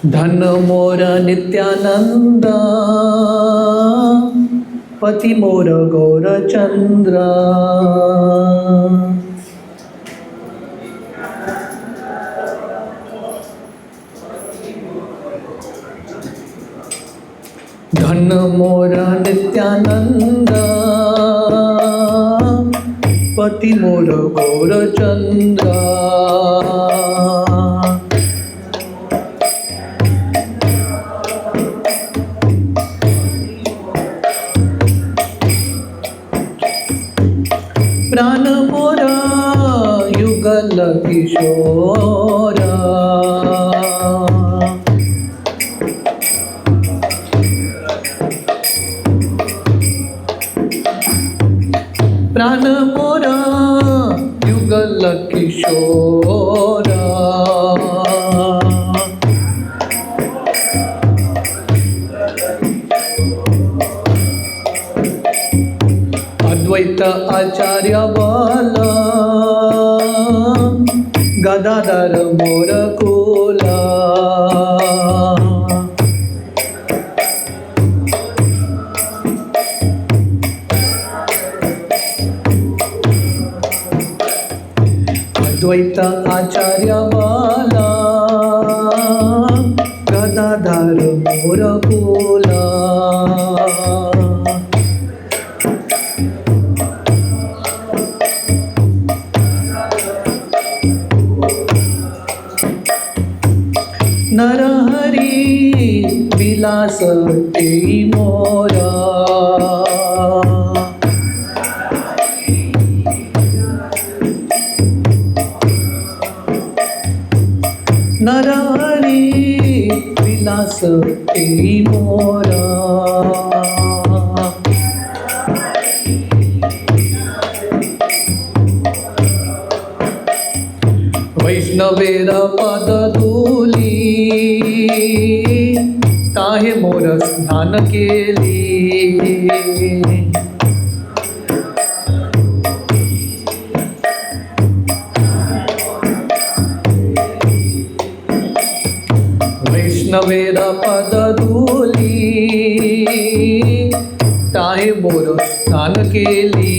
धन मोर नित्यानंद, पति मोर गौरचंद्र। धन मोर नित्यानंद, पति मोर गौरचंद्र। प्राण मोरा युगल किशोरा, प्राण मोरा युगल किशोरा। अद्वैत आचार्य बाला, गदाधर मोर कुला। अद्वैत आचार्य बाला, गदाधर मोर कुला। नरहरि विलास तेई मोरा, नरहरि विलास तेई मोरा। वैष्णवेर पद धूली, ताहे मोर स्नान केली। वैष्णवेर पद धूली, ताहे मोर स्नान केली।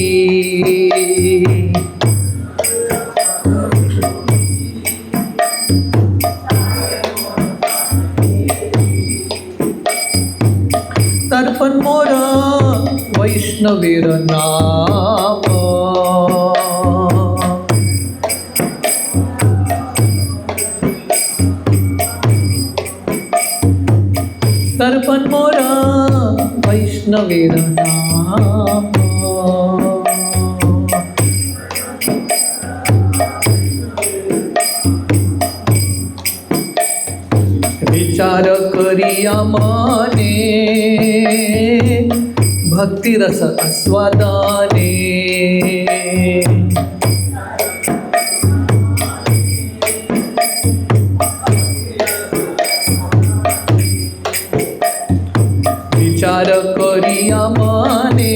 तर्पण मोरा वैष्णवेर नाम, तर्पण मोरा वैष्णवेर नाम। विचार करिया माने, भक्ति रस आस्वादाने। विचार करिया माने,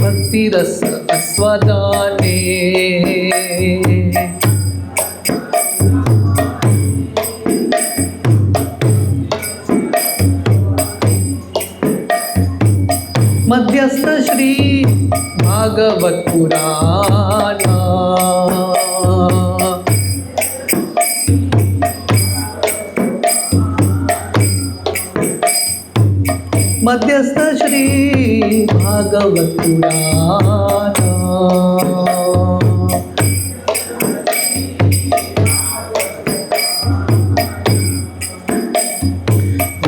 भक्ति रस आस्वादाने। मध्यस्थ श्री भागवत पुराणा, मध्यस्थ श्री भागवत पुराणा।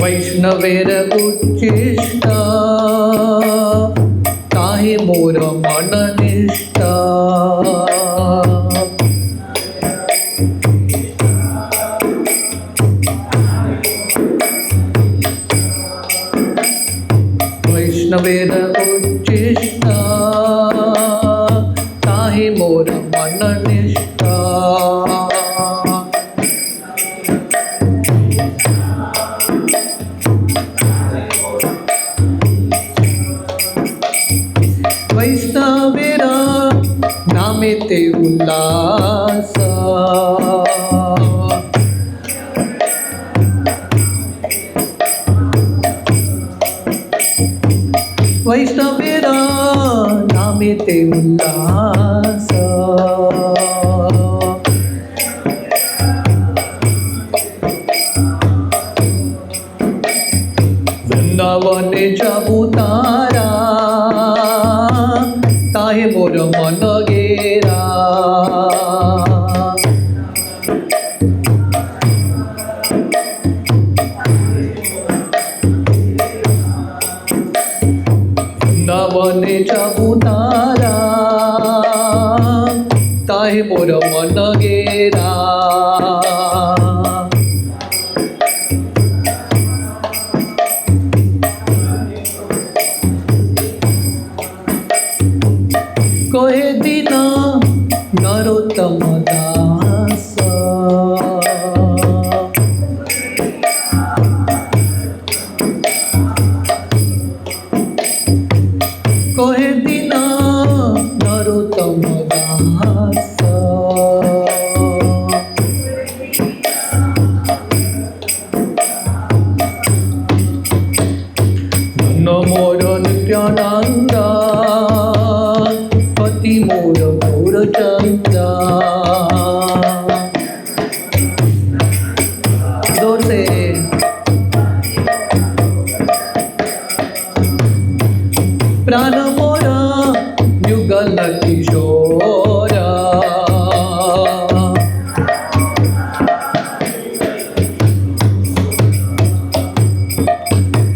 वैष्णवेर उच्चिष्टा, ताहे मोर मन निष्ठा। वैष्णवेर उच्चिष्टा, ताहे मोर मन निष्ठा। वैष्णवेरा ते उल्लास वृंदावने जाबू तारा ताहे मोर मन गेरा वृंदावने जाबू तारा ताहे मोर मन गेरा कहे दिन नरोत्तम दास कहे दिन नरोत्तम दास मोर नित्यानंद पति मोर गौर चंदा जोर से प्राण मोर युगल किशोर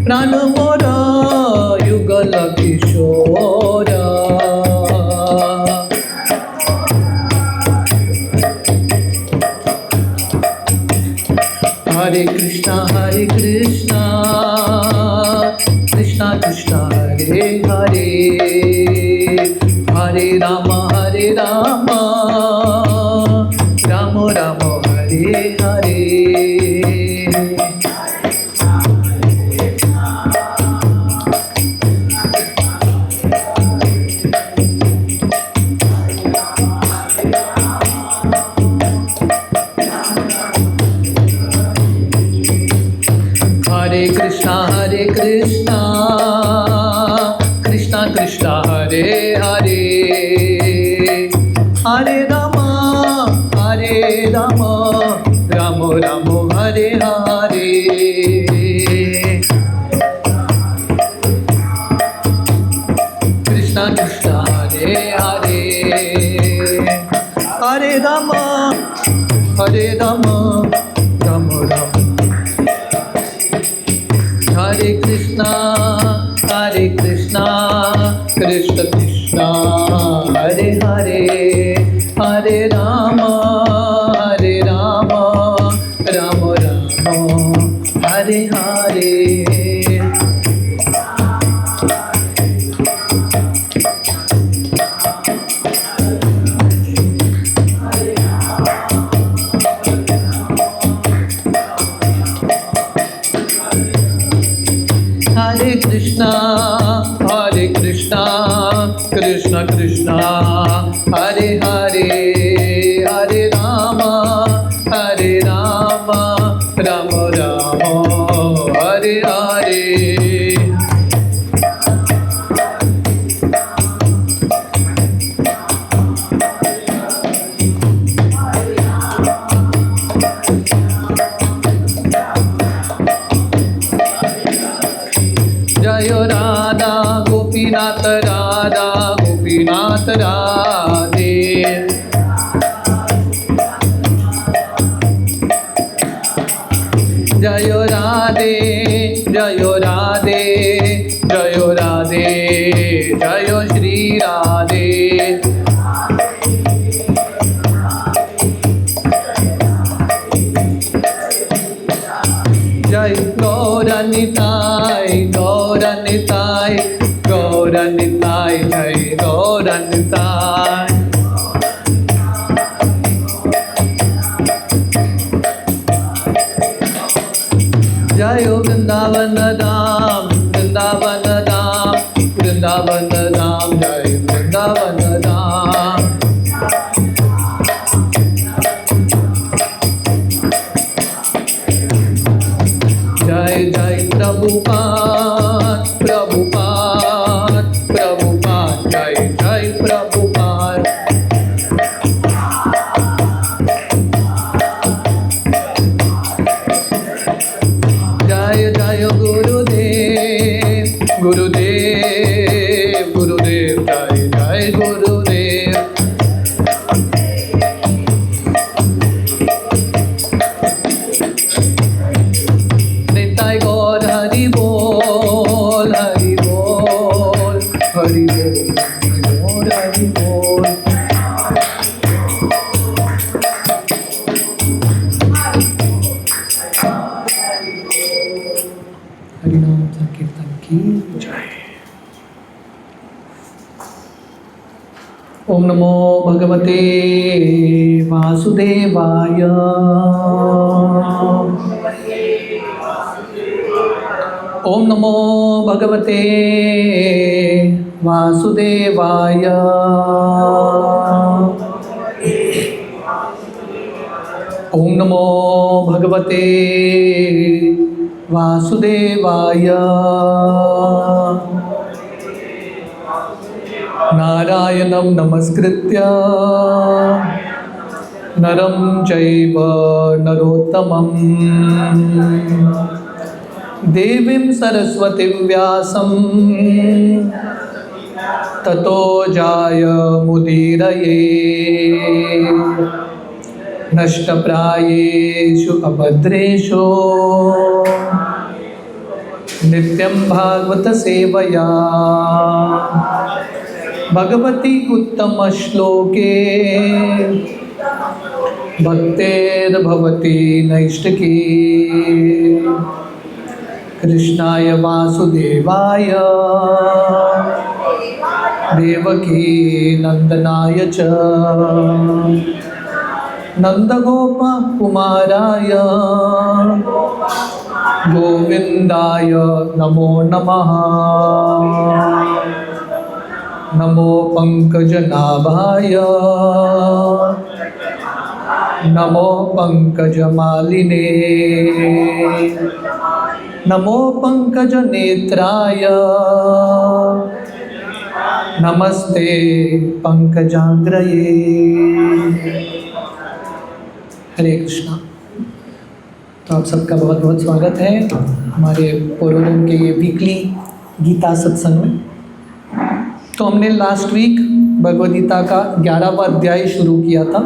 प्राण मोर युगल किशोर हरे कृष्णा कृष्णा कृष्णा हरे हरे हरे राम राम राम हरे हरे हरे कृष्णा कृष्णा कृष्णा हरे हरे हरे राम राम राम हरे हरे कृष्णा कृष्णा हरे हरे हरे राम राम राम हरे कृष्णा कृष्ण कृष्णा हरे हरे हरे राम राम राम हरे हरे हरे कृष्णा कृष्ण कृष्णा हरे हरे हरे राम राम राम हरे हरे जय राधा गोपीनाथ राधे जय राधे जय श्री राधे जय गौरनिताय जय गौरनिताय जय वृंदावन धाम जय वृंदावन धाम जय जय प्रभुपाद जय जय की जय। ओम नमो भगवते वासुदेवाय। ओम नमो भगवते वासुदेवाय। ओम नमो भगवते वासुदेवाय। नारायणं नमस्कृत्य नरं चैव नरोत्तमं देवीं सरस्वतीं व्यासं ततो जायमुदीरये। नष्टप्रायेषु अभद्रेषु नित्यं भागवत सेवया भगवती उत्तम श्लोके भक्तेर्भवती नैष्टिकी। कृष्णाय वासुदेवाय देवकी नंदनाय च नंदगोपकुमाराय गोविंदाय नमो नमः। नमो पंकजनाभाय नमो पंकजमालिने नमो पंकजनेत्राय नमस्ते पंकजाग्रये। हरे कृष्णा। तो आप सबका बहुत बहुत स्वागत है हमारे पूर्वजों के ये वीकली गीता सत्संग में। तो हमने लास्ट वीक भगवद गीता का 11वां अध्याय शुरू किया था,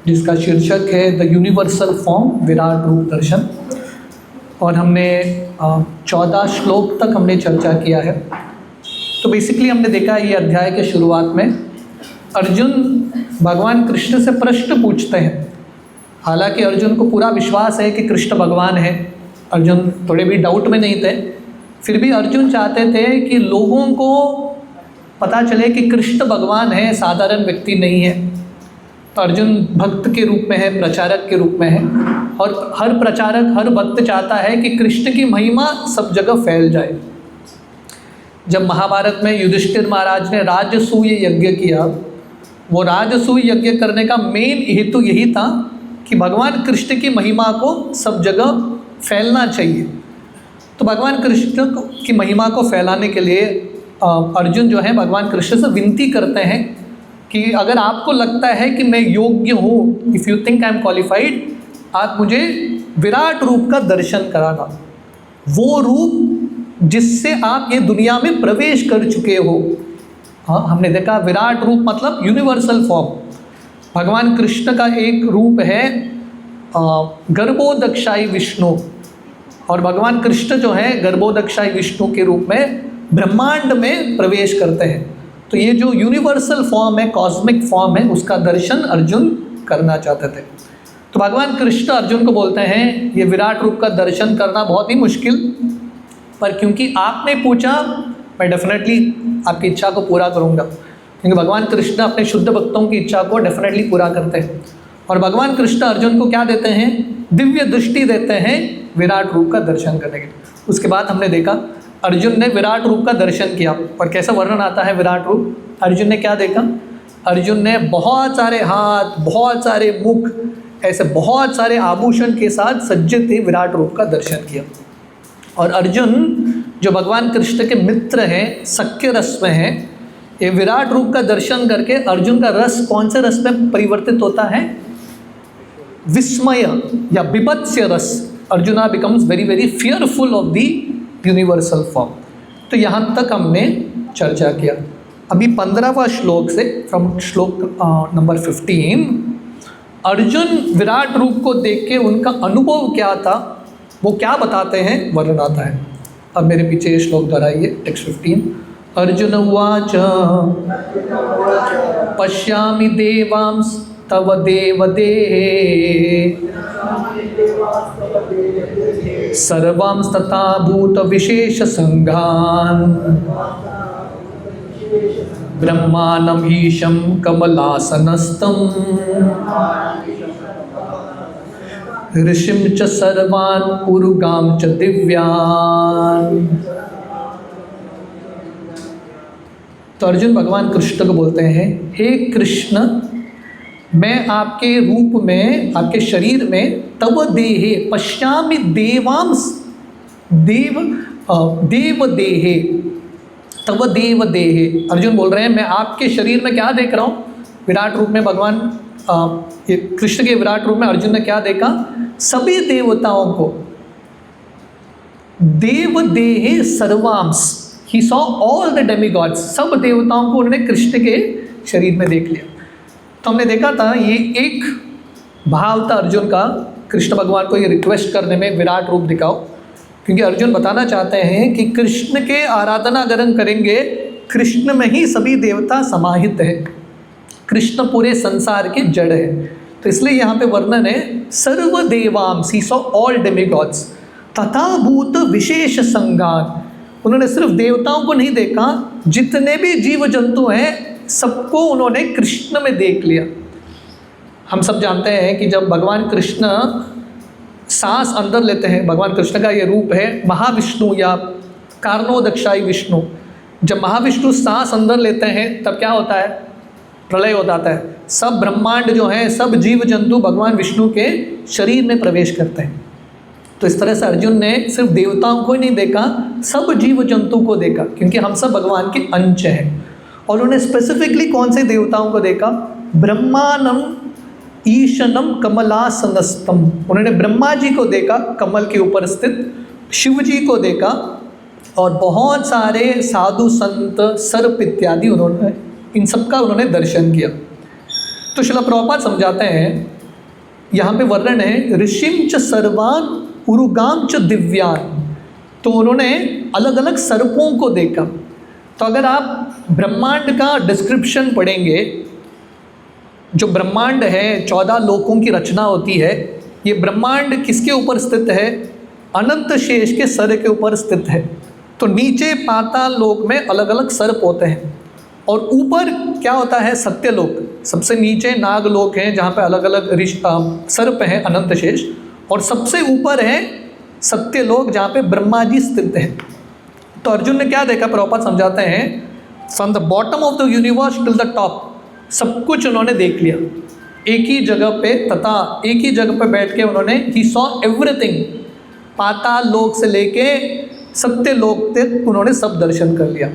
जिसका शीर्षक है द यूनिवर्सल फॉर्म, विराट रूप दर्शन। और हमने 14 श्लोक तक हमने चर्चा किया है। तो बेसिकली हमने देखा ये अध्याय के शुरुआत में अर्जुन भगवान कृष्ण से प्रश्न पूछते हैं। हालांकि अर्जुन को पूरा विश्वास है कि कृष्ण भगवान है, अर्जुन थोड़े भी डाउट में नहीं थे, फिर भी अर्जुन चाहते थे कि लोगों को पता चले कि कृष्ण भगवान है, साधारण व्यक्ति नहीं है। तो अर्जुन भक्त के रूप में है, प्रचारक के रूप में है, और हर प्रचारक हर भक्त चाहता है कि कृष्ण की महिमा सब जगह फैल जाए। जब महाभारत में युधिष्ठिर महाराज ने राजसूय यज्ञ किया, वो राजसूय यज्ञ करने का मेन हेतु यही था कि भगवान कृष्ण की महिमा को सब जगह फैलना चाहिए। तो भगवान कृष्ण की महिमा को फैलाने के लिए अर्जुन जो है भगवान कृष्ण से विनती करते हैं कि अगर आपको लगता है कि मैं योग्य हूँ, if you think I am qualified, आप मुझे विराट रूप का दर्शन कराना, वो रूप जिससे आप ये दुनिया में प्रवेश कर चुके हो। हाँ, हमने देखा विराट रूप मतलब यूनिवर्सल फॉर्म। भगवान कृष्ण का एक रूप है गर्भोदक्षाई विष्णु, और भगवान कृष्ण जो है गर्भोदक्षाई विष्णु के रूप में ब्रह्मांड में प्रवेश करते हैं। तो ये जो यूनिवर्सल फॉर्म है, कॉस्मिक फॉर्म है, उसका दर्शन अर्जुन करना चाहते थे। तो भगवान कृष्ण अर्जुन को बोलते हैं ये विराट रूप का दर्शन करना बहुत ही मुश्किल, पर क्योंकि आपने पूछा मैं डेफिनेटली आपकी इच्छा को पूरा करूँगा। क्योंकि भगवान कृष्ण अपने शुद्ध भक्तों की इच्छा को डेफिनेटली पूरा करते हैं। और भगवान कृष्ण अर्जुन को क्या देते हैं? दिव्य दृष्टि देते हैं विराट रूप का दर्शन करने के लिए। उसके बाद हमने देखा अर्जुन ने विराट रूप का दर्शन किया, और कैसा वर्णन आता है विराट रूप। अर्जुन ने क्या देखा? अर्जुन ने बहुत सारे हाथ, बहुत सारे मुख, ऐसे बहुत सारे आभूषण के साथ सज्जित ही विराट रूप का दर्शन किया। और अर्जुन जो भगवान कृष्ण के मित्र हैं, सख्य रस में हैं, ये विराट रूप का दर्शन करके अर्जुन का रस कौन से रस में परिवर्तित होता है? विस्मय या बीभत्स्य रस। Arjuna becomes very very fearful of the universal form. तो यहाँ तक हमने चर्चा किया। अभी 15वां श्लोक से, फ्रॉम श्लोक नंबर 15, अर्जुन विराट रूप को देख के उनका अनुभव क्या था वो क्या बताते हैं, वर्णन आता है। अब मेरे पीछे ये श्लोक दोहराइए, टेक्स्ट 15। अर्जुन उवाच पश्यामि देवांस तव देव देहे सर्वांस्तथा भूत विशेष संघान ब्रह्माणम ईशं कमलासनस्थं ऋषिं च सर्वान् उरुगां च दिव्यान्। तो अर्जुन भगवान कृष्ण को बोलते हैं, हे कृष्ण, मैं आपके रूप में, आपके शरीर में तव देहे पश्यामि देवांस देव देहे, तव देव देहे। अर्जुन बोल रहे हैं मैं आपके शरीर में क्या देख रहा हूँ? विराट रूप में भगवान कृष्ण के विराट रूप में अर्जुन ने क्या देखा? सभी देवताओं को। देव देहे सर्वांश, he saw all the demigods, सब देवताओं को उन्होंने कृष्ण के शरीर में देख लिया। तो हमने देखा था ये एक भाव था अर्जुन का, कृष्ण भगवान को ये रिक्वेस्ट करने में विराट रूप दिखाओ, क्योंकि अर्जुन बताना चाहते हैं कि कृष्ण के आराधना अगर हम करेंगे, कृष्ण में ही सभी देवता समाहित है, कृष्ण पूरे संसार की जड़ है। तो इसलिए यहाँ पे वर्णन है सर्व देवांश, ही सॉ ऑल डेमिगॉड्स, तथा भूत विशेष संगान। उन्होंने सिर्फ देवताओं को नहीं देखा, जितने भी जीव जंतु हैं सबको उन्होंने कृष्ण में देख लिया। हम सब जानते हैं कि जब भगवान कृष्ण सांस अंदर लेते हैं, भगवान कृष्ण का ये रूप है महाविष्णु या कारणोदक्षाई विष्णु। जब महाविष्णु सांस अंदर लेते हैं तब क्या होता है? प्रलय हो जाता है। सब ब्रह्मांड जो है, सब जीव जंतु भगवान विष्णु के शरीर में प्रवेश करते हैं। तो इस तरह से अर्जुन ने सिर्फ देवताओं को ही नहीं देखा, सब जीव जंतु को देखा, क्योंकि हम सब भगवान के अंश हैं। और उन्होंने स्पेसिफिकली कौन से देवताओं को देखा? ब्रह्मानम ईशनम कमलासनस्तम। उन्होंने ब्रह्मा जी को देखा कमल के ऊपर स्थित, शिव जी को देखा, और बहुत सारे साधु संत सर्प इत्यादि उन्होंने, इन सब का उन्होंने दर्शन किया। तो श्रील प्रभुपाद समझाते हैं, यहाँ पे वर्णन है ऋषिम च सर्वान उरुगाम च दिव्यान। तो उन्होंने अलग अलग सर्पों को देखा। तो अगर आप ब्रह्मांड का डिस्क्रिप्शन पढ़ेंगे, जो ब्रह्मांड है 14 लोकों की रचना होती है, ये ब्रह्मांड किसके ऊपर स्थित है? अनंत शेष के सर के ऊपर स्थित है। तो नीचे पाताल लोक में अलग अलग सर्प होते हैं, और ऊपर क्या होता है? सत्यलोक। सबसे नीचे नागलोक हैं जहाँ पे अलग अलग सर्प हैं अनंत शेष, और सबसे ऊपर है सत्यलोक जहाँ पे ब्रह्मा जी स्थित हैं। तो अर्जुन ने क्या देखा? प्रभुपाद समझाते हैं, from the bottom of the universe till the top, सब कुछ उन्होंने देख लिया एक ही जगह पे, तथा एक ही जगह पे बैठ के उन्होंने ही सॉ एवरीथिंग, पाताल लोक से लेके सत्य लोक तक उन्होंने सब दर्शन कर लिया।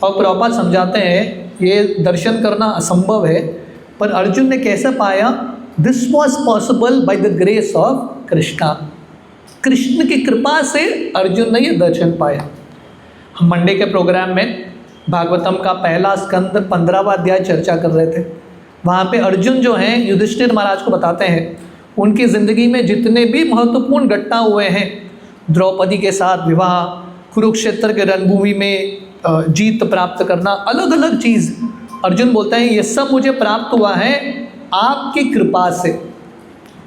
और प्रभुपाद समझाते हैं ये दर्शन करना असंभव है, पर अर्जुन ने कैसे पाया? This was possible by the grace of Krishna. Krishna की कृपा से अर्जुन ने ये दर्शन पाया। हम मंडे के प्रोग्राम में भागवतम का पहला स्कंद 15वां अध्याय चर्चा कर रहे थे। वहाँ पे अर्जुन जो हैं युधिष्ठिर महाराज को बताते हैं उनकी ज़िंदगी में जितने भी महत्वपूर्ण घटना हुए हैं, द्रौपदी के साथ विवाह, कुरुक्षेत्र के रणभूमि में जीत प्राप्त करना, अलग अलग चीज़, अर्जुन बोलता है ये सब मुझे प्राप्त हुआ है आपकी कृपा से।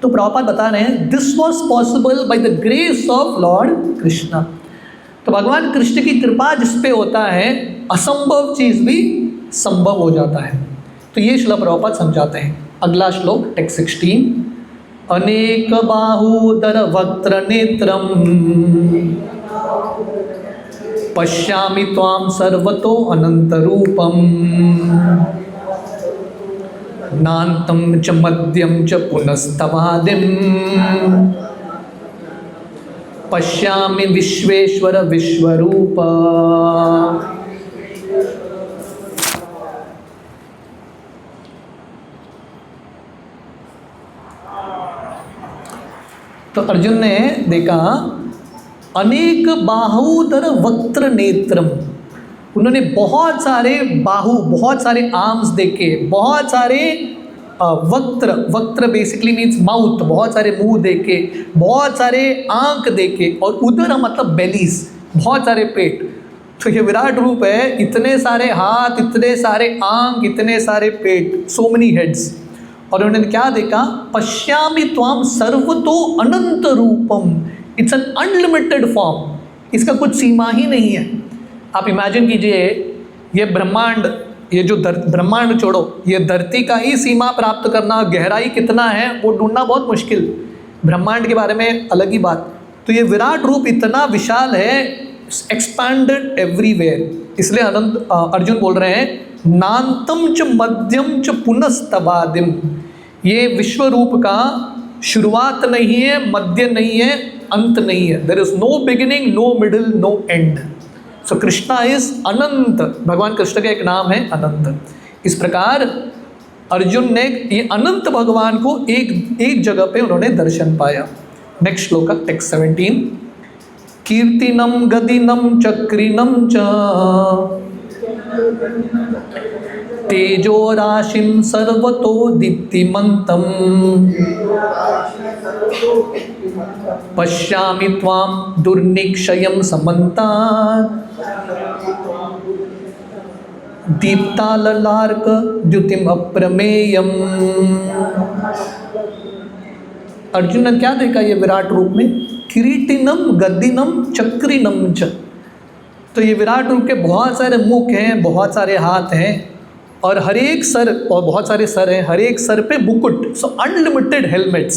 तो प्रभुपाद बता रहे हैं this was possible by the grace of Lord Krishna. तो भगवान कृष्ण की कृपा जिस पे होता है, असंभव चीज़ भी संभव हो जाता है। तो ये श्लोक प्रभुपाद समझाते हैं। अगला श्लोक टेक्स्ट 16, अनेक बाहूदर वक्त्र नेत्रम पश्यामि त्वां सर्वतो अनंत रूपम नान्तं च मध्यं च पुनस्तवादिं पश्यामि विश्वेश्वर विश्वरूप। तो अर्जुन ने देखा अनेक बाहूदर वक्त्र नेत्रम, उन्होंने बहुत सारे बाहु, बहुत सारे आर्म्स देखे, बहुत सारे वक्त्र, वक्त्र बेसिकली मीन्स माउथ, बहुत सारे मुंह देखे, बहुत सारे आंख देखे, और उदर मतलब बेलीज, बहुत सारे पेट। तो ये विराट रूप है, इतने सारे हाथ, इतने सारे आंख, इतने सारे पेट, सो मेनी हेड्स। और उन्होंने क्या देखा, पश्यामि त्वाम सर्वतो अनंत रूपम, इट्स एन अनलिमिटेड फॉर्म, इसका कुछ सीमा ही नहीं है। आप इमेजिन कीजिए, ये ब्रह्मांड, ये जो ब्रह्मांड छोड़ो, ये धरती का ही सीमा प्राप्त करना, गहराई कितना है वो ढूंढना बहुत मुश्किल, ब्रह्मांड के बारे में अलग ही बात। तो ये विराट रूप इतना विशाल है, एक्सपैंडेड एवरीवेयर, इसलिए अनंत अर्जुन बोल रहे हैं नान्तम च मध्यम च पुनस्तवादिम, ये विश्व रूप का शुरुआत नहीं है, मध्य नहीं है, अंत नहीं है। There is no beginning, no middle, no end. So Krishna is अनंत, भगवान कृष्ण का एक नाम है अनंत। इस प्रकार अर्जुन ने ये अनंत भगवान को एक जगह पे उन्होंने दर्शन पाया। नेक्स्ट श्लोक, टेक्स्ट 17, कीर्तिनम गदिनम चक्रिनम च तेजो राशिं सर्वतो दीप्तिमन्तं पश्यामि त्वां दुर्निक्षयं समन्तात् दीप्ताललार्क द्युतिम अप्रमेयम्। अर्जुन ने क्या देखा ये विराट रूप में, किरीटिनम गदिनम चक्रिनम च, तो ये विराट रूप के बहुत सारे मुख हैं, बहुत सारे हाथ हैं, और हर एक सर, और बहुत सारे सर हैं, हर एक सर पे मुकुट, सो अनलिमिटेड हेलमेट्स,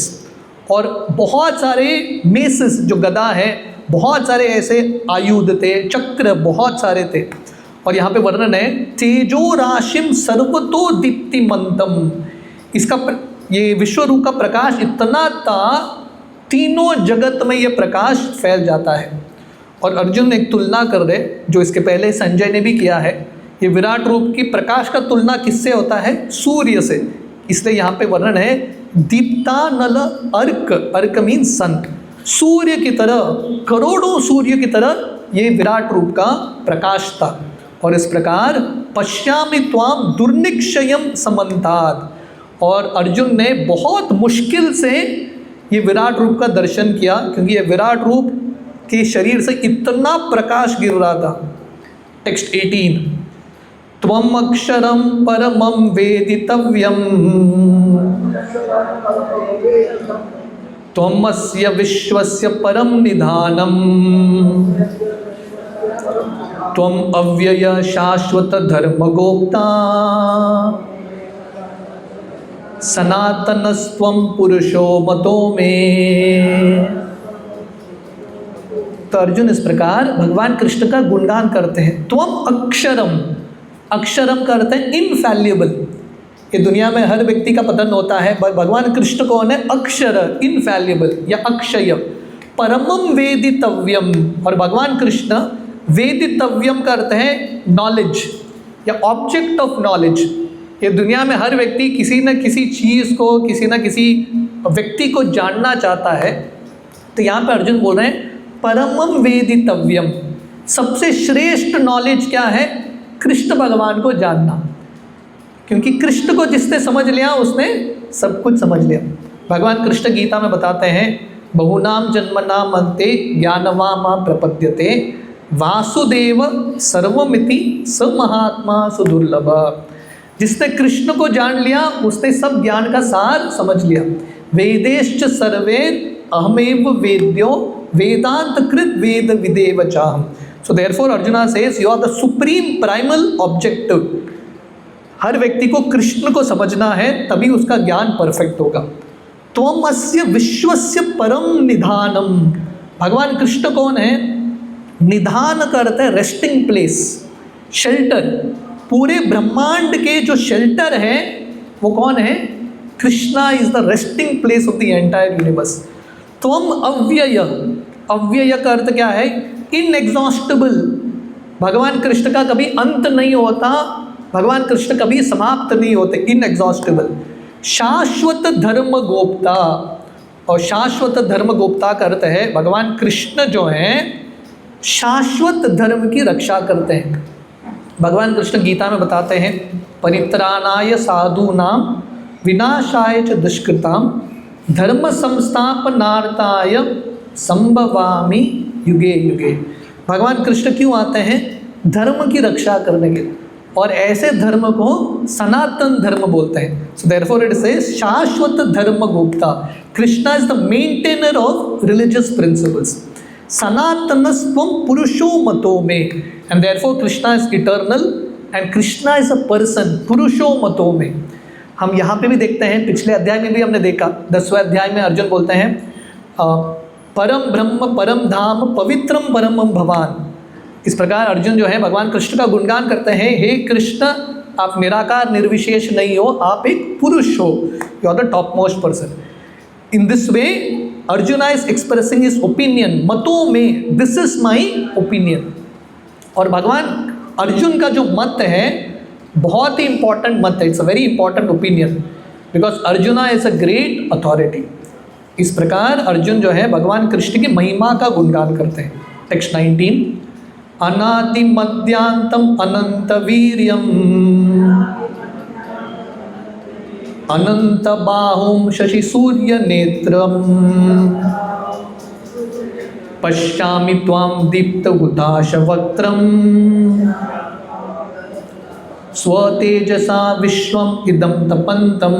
और बहुत सारे मेसेस जो गदा है, बहुत सारे ऐसे आयुध थे, चक्र बहुत सारे थे। और यहाँ पे वर्णन है तेजो राशिम सर्वतो दीप्तिमंतम, इसका ये विश्व रूप का प्रकाश इतना था, तीनों जगत में ये प्रकाश फैल जाता है। और अर्जुन एक तुलना कर रहे, जो इसके पहले संजय ने भी किया है, ये विराट रूप की प्रकाश का तुलना किससे होता है, सूर्य से, इसलिए यहाँ पे वर्णन है दीप्तानल अर्क, अर्क मीन सन, सूर्य की तरह, करोड़ों सूर्य की तरह ये विराट रूप का प्रकाश था। और इस प्रकार पश्यामि त्वाम दुर्निक्षयम समन्तात्, और अर्जुन ने बहुत मुश्किल से ये विराट रूप का दर्शन किया, क्योंकि ये विराट रूप के शरीर से इतना प्रकाश गिर रहा था। टेक्स्ट 18, त्वम अक्षरम परमं वेदितव्यम त्वमस्य विश्वस्य परम निधानम त्वम अव्यय शाश्वत धर्मगोप्ता सनातनस्त्वं पुरुषो मतो में। तो अर्जुन इस प्रकार भगवान कृष्ण का गुणगान करते हैं। त्वम अक्षरम, अक्षरम का अर्थ है इनफैल्युएबल, ये दुनिया में हर व्यक्ति का पतन होता है, भगवान कृष्ण कौन है, अक्षर, इनफैल्युएबल या अक्षय। परमम वेदितव्यम, और भगवान कृष्ण वेदितव्यम का अर्थ है नॉलेज या ऑब्जेक्ट ऑफ नॉलेज। ये दुनिया में हर व्यक्ति किसी न किसी चीज़ को, किसी न किसी व्यक्ति को जानना चाहता है। तो यहाँ पे अर्जुन बोल रहे हैं परमम वेदितव्यम, सबसे श्रेष्ठ नॉलेज क्या है, कृष्ण भगवान को जानना, क्योंकि कृष्ण को जिसने समझ लिया उसने सब कुछ समझ लिया। भगवान कृष्ण गीता में बताते हैं बहुनाम जन्मनाम अन्ते ज्ञानवामा प्रपद्यते वासुदेव सर्वमिति स महात्मा सुदुर्लभ। जिसने कृष्ण को जान लिया उसने सब ज्ञान का सार समझ लिया। वेदेश्च सर्वे अहमेव वेद्यो वेदांत कृत वेद विदेव चाहम। So therefore Arjuna says you are the supreme primal objective. हर व्यक्ति को कृष्ण को समझना है, तभी उसका ज्ञान परफेक्ट होगा। त्वमस्य विश्वस्य परम निधानम, भगवान कृष्ण कौन है, निधान का अर्थ है रेस्टिंग प्लेस, शेल्टर। पूरे ब्रह्मांड के जो शेल्टर है वो कौन है, Krishna is the resting place of the entire universe. त्वम अव्यय, अव्यय का अर्थ क्या है, इनएग्जॉस्टिबल। भगवान कृष्ण का कभी अंत नहीं होता, भगवान कृष्ण कभी समाप्त नहीं होते, इनएग्जॉस्टिबल। शाश्वत धर्म गोप्ता, और शाश्वत धर्म गोप्ता का अर्थ है भगवान कृष्ण जो हैं शाश्वत धर्म की रक्षा करते हैं। भगवान कृष्ण गीता में बताते हैं परित्राणाय साधूनां विनाशाय च दुष्कृतां धर्म संस्थापनार्थाय संभवामि युगे युगे। भगवान कृष्ण क्यों आते हैं, धर्म की रक्षा करने के लिए। और ऐसे धर्म को सनातन धर्म बोलते हैं। सो देयरफॉर इट सेज शाश्वत धर्म गुप्ता, Krishna is the maintainer of religious principles. सनातनस्त्वं पुरुषो मतो में, and therefore Krishna is eternal and Krishna is a person, पुरुषो मतो में। हम यहाँ पे भी देखते हैं, पिछले अध्याय में भी हमने देखा, 10वें अध्याय में अर्जुन बोलते हैं परम ब्रह्म परम धाम पवित्रम परमम भवान। इस प्रकार अर्जुन जो है भगवान कृष्ण का गुणगान करते हैं, हे कृष्ण आप निराकार निर्विशेष नहीं हो, आप एक पुरुष हो, you are the top most person. In this way Arjun is expressing his opinion, मतों में, दिस इज माई ओपिनियन। और भगवान अर्जुन का जो मत है बहुत ही इंपॉर्टेंट मत है, it's a very important opinion, because arjuna is a great authority. इस प्रकार अर्जुन जो है भगवान कृष्ण की महिमा का गुणगान करते हैं। टेक्स्ट 19, अनादि मध्यांतम अनंत वीर्यम अनंत बाहुम शशि सूर्य नेत्रम पश्यामि त्वां दीप्त हुताश वक्त्रम स्वतेजसा विश्वम इदं तपंतम।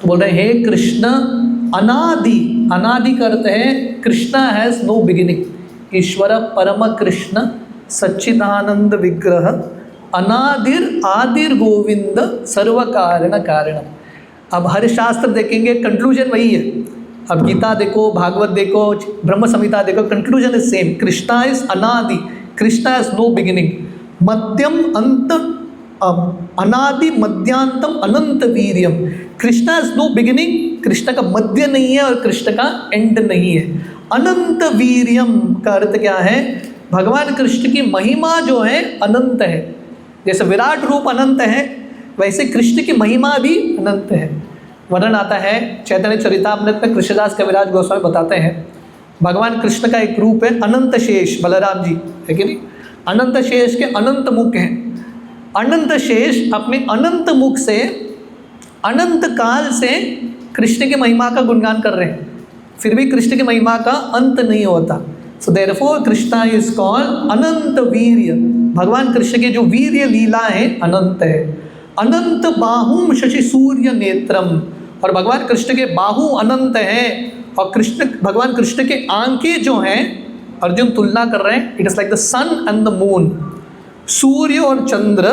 तो बोल रहे हैं हे कृष्ण अनादि, अनादि करते हैं कृष्णा हैज नो बिगिनिंग, ईश्वर परम कृष्ण सच्चिदानंद विग्रह अनादिर आदिर गोविंद सर्व कारण कारणम। अब हर शास्त्र देखेंगे कंक्लूजन वही है। अब गीता देखो, भागवत देखो, ब्रह्म संहिता देखो, conclusion is same, Krishna is अनादि, कृष्णा हैज नो बिगिनिंग, मध्यम अंत अनादि मध्यांतम अनंत वीर्यम। Krishna is no beginning, Krishna का मध्य नहीं है और कृष्ण का एंड नहीं है। अनंत वीर्यम का अर्थ क्या है? भगवान कृष्ण की महिमा जो है अनंत है। जैसे विराट रूप अनंत है, वैसे कृष्ण की महिमा भी अनंत है। वर्णन आता है चैतन्य चरितामृत में, कृष्णदास कविराज गोस्वामी बताते हैं भगवान कृष्ण का एक रूप है अनंत शेष, बलराम जी है कि नहीं? अनंत शेष के अनंत मुख हैं। अनंत शेष अपने अनंत मुख से अनंत काल से कृष्ण की महिमा का गुणगान कर रहे हैं, फिर भी कृष्ण की महिमा का अंत नहीं होता। So therefore Krishna is called अनंत वीर्य। भगवान कृष्ण के जो वीर्य लीला है अनंत है। अनंत बाहुम शशि सूर्य नेत्रम, और भगवान कृष्ण के बाहु अनंत हैं और भगवान कृष्ण के आंखें जो हैं, अर्जुन तुलना कर रहे हैं, it is like the sun and the moon. सूर्य और चंद्र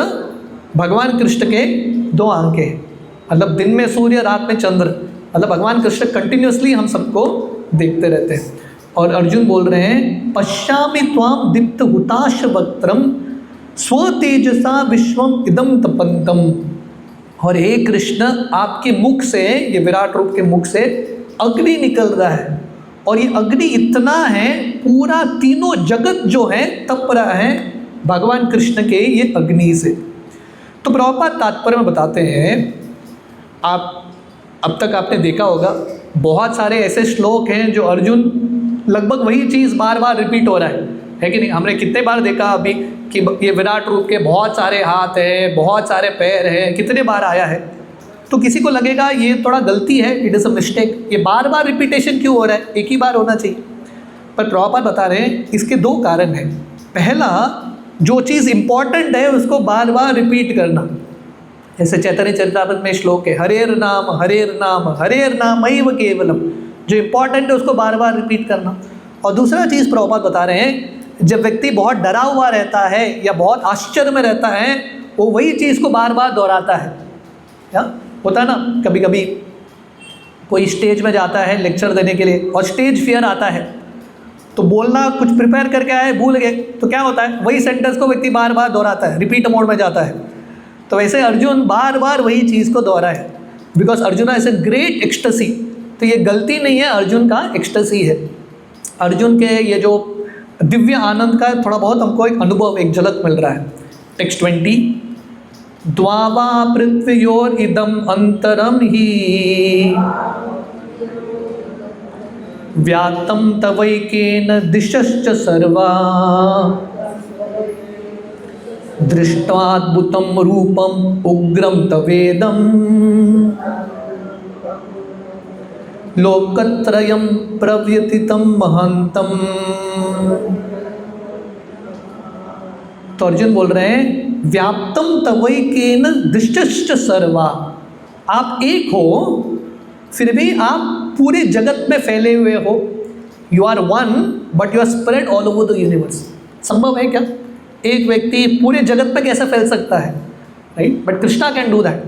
भगवान कृष्ण के दो आंखें, मतलब दिन में सूर्य रात में चंद्र, मतलब भगवान कृष्ण कंटिन्यूसली हम सबको देखते रहते हैं। और अर्जुन बोल रहे हैं पश्यामि त्वां दीप्त हुताश वक्त्रम स्वतेजसा विश्वम इदं तपंतम। और हे कृष्ण आपके मुख से, ये विराट रूप के मुख से अग्नि निकल रहा है, और ये अग्नि इतना है पूरा तीनों जगत जो है तप रहा है भगवान कृष्ण के ये अग्नि से। तो प्रभुपाद तात्पर्य में बताते हैं, आप अब तक आपने देखा होगा बहुत सारे ऐसे श्लोक हैं जो अर्जुन लगभग वही चीज़ बार बार रिपीट हो रहा है कि नहीं? हमने कितने बार देखा अभी कि ये विराट रूप के बहुत सारे हाथ हैं, बहुत सारे पैर हैं, कितने बार आया है। तो किसी को लगेगा ये थोड़ा गलती है, इट इज़ अ मिस्टेक, ये बार बार रिपीटेशन क्यों हो रहा है, एक ही बार होना चाहिए। पर प्रभुपाद बता रहे हैं इसके दो कारण हैं। पहला, जो चीज़ इम्पॉर्टेंट है उसको बार बार रिपीट करना, जैसे चैतन्य चरितामृत में श्लोक है हरेर नाम हरेर नाम एव केवलम, जो इम्पॉर्टेंट है उसको बार बार रिपीट करना। और दूसरा चीज़ प्रभुपाद बता रहे हैं, जब व्यक्ति बहुत डरा हुआ रहता है या बहुत आश्चर्य में रहता है, वो वही चीज़ को बार बार दोहराता है। क्या होता है ना, कभी कभी कोई स्टेज में जाता है लेक्चर देने के लिए और स्टेज फियर आता है, तो बोलना कुछ प्रिपेयर करके आए, भूल गए, तो क्या होता है वही सेंटेंस को व्यक्ति बार बार दोहराता है, रिपीट मोड में जाता है। तो वैसे अर्जुन बार बार वही चीज़ को दोहरा है, because Arjun is a great ecstasy. तो ये गलती नहीं है, अर्जुन का एक्सटेसी है। अर्जुन के ये जो दिव्य आनंद का थोड़ा बहुत हमको एक अनुभव, एक झलक मिल रहा है। टेक्स्ट 20, द्वावा पृथ्व्योर इदम अंतरम ही व्यातम तवैकेन दिशश्च सर्वा दृष्ट्वाद्भुतं रूपम उग्रम तवेदम लोकत्रयं प्रव्यथितं महंतम। तो अर्जुन बोल रहे हैं व्याप्तम तवैकेन दृष्टश्च सर्वा, आप एक हो फिर भी आप पूरे जगत में फैले हुए हो। You are one but you are spread all over the universe. संभव है क्या? एक व्यक्ति पूरे जगत में कैसे फैल सकता है, right? But Krishna can do that.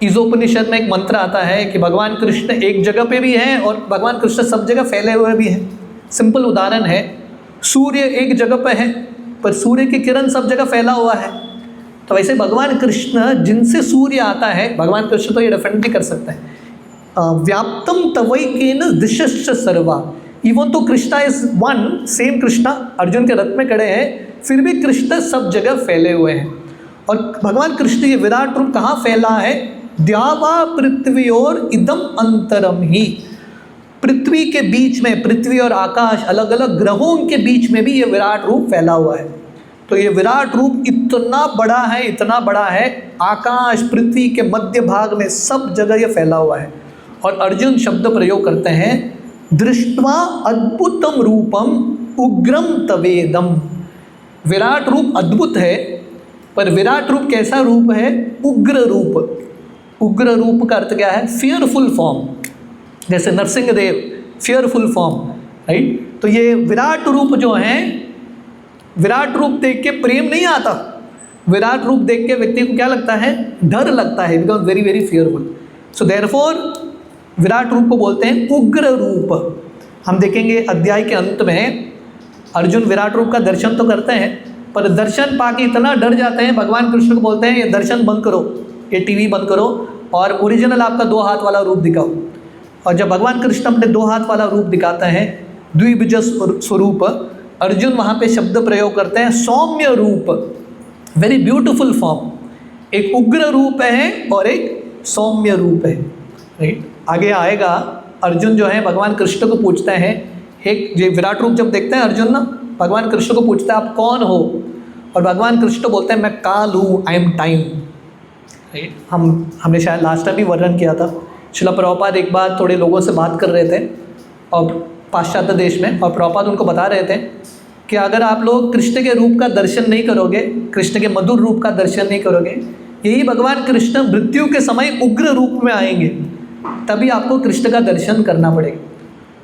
Ishopanishad में एक मंत्र आता है कि भगवान कृष्ण एक जगह पे भी हैं और भगवान कृष्ण सब जगह फैले हुए भी हैं। सिंपल उदाहरण है, सूर्य एक जगह पे है पर सूर्य की किरण सब जगह फैला हुआ है। तो वैसे भगवान कृष्ण जिनसे सूर्य आता है, भगवान कृष्ण तो ये डेफिनेटली कर सकते हैं। व्याप्तम तवैकेन दिशश्च सर्वा, इवन तो Krishna is one, same Krishna Arjun के रथ में खड़े हैं, फिर भी कृष्ण सब जगह फैले हुए हैं। और भगवान कृष्ण ये विराट रूप कहाँ फैला है? द्यावा पृथ्वी और इदम अंतरम ही, पृथ्वी के बीच में, पृथ्वी और आकाश अलग अलग ग्रहों के बीच में भी ये विराट रूप फैला हुआ है। तो ये विराट रूप इतना बड़ा है, इतना बड़ा है, आकाश पृथ्वी के मध्य भाग में सब जगह ये फैला हुआ है। और अर्जुन शब्द प्रयोग करते हैं दृष्ट्वा अद्भुतम रूपम उग्रम तवेदम। विराट रूप अद्भुत है, पर विराट रूप कैसा रूप है? उग्र रूप। उग्र रूप का अर्थ क्या है? फियरफुल फॉर्म, जैसे नरसिंहदेव फियरफुल फॉर्म, राइट? तो ये विराट रूप जो है, विराट रूप देख के प्रेम नहीं आता, विराट रूप देख के व्यक्ति को क्या लगता है? डर लगता है, because very very fearful. So therefore Virat रूप को बोलते हैं उग्र रूप। हम देखेंगे अध्याय के अंत में अर्जुन विराट रूप का दर्शन तो करते हैं, पर दर्शन पाके इतना डर जाते हैं, भगवान कृष्ण को बोलते हैं ये दर्शन बंद करो, ये टीवी बंद करो और ओरिजिनल आपका 2 हाथ वाला रूप दिखाओ। और जब भगवान कृष्ण अपने 2 हाथ वाला रूप दिखाते हैं, द्विभुज स्वरूप, अर्जुन वहाँ पे शब्द प्रयोग करते हैं सौम्य रूप, वेरी ब्यूटिफुल फॉर्म। एक उग्र रूप है और एक सौम्य रूप है, राइट? आगे आएगा, अर्जुन जो है भगवान कृष्ण को पूछते हैं, एक जो विराट रूप जब देखते हैं अर्जुन ना, भगवान कृष्ण को पूछता है आप कौन हो? और भगवान कृष्ण बोलते हैं मैं काल हूँ, आई एम टाइम, राइट? हमने शायद लास्ट टाइम भी वर्णन किया था। श्रील प्रभुपाद एक बार थोड़े लोगों से बात कर रहे थे और पाश्चात्य देश में, और प्रभुपाद उनको बता रहे थे कि अगर आप लोग कृष्ण के रूप का दर्शन नहीं करोगे, कृष्ण के मधुर रूप का दर्शन नहीं करोगे, यही भगवान कृष्ण मृत्यु के समय उग्र रूप में आएंगे, तभी आपको कृष्ण का दर्शन करना पड़ेगा।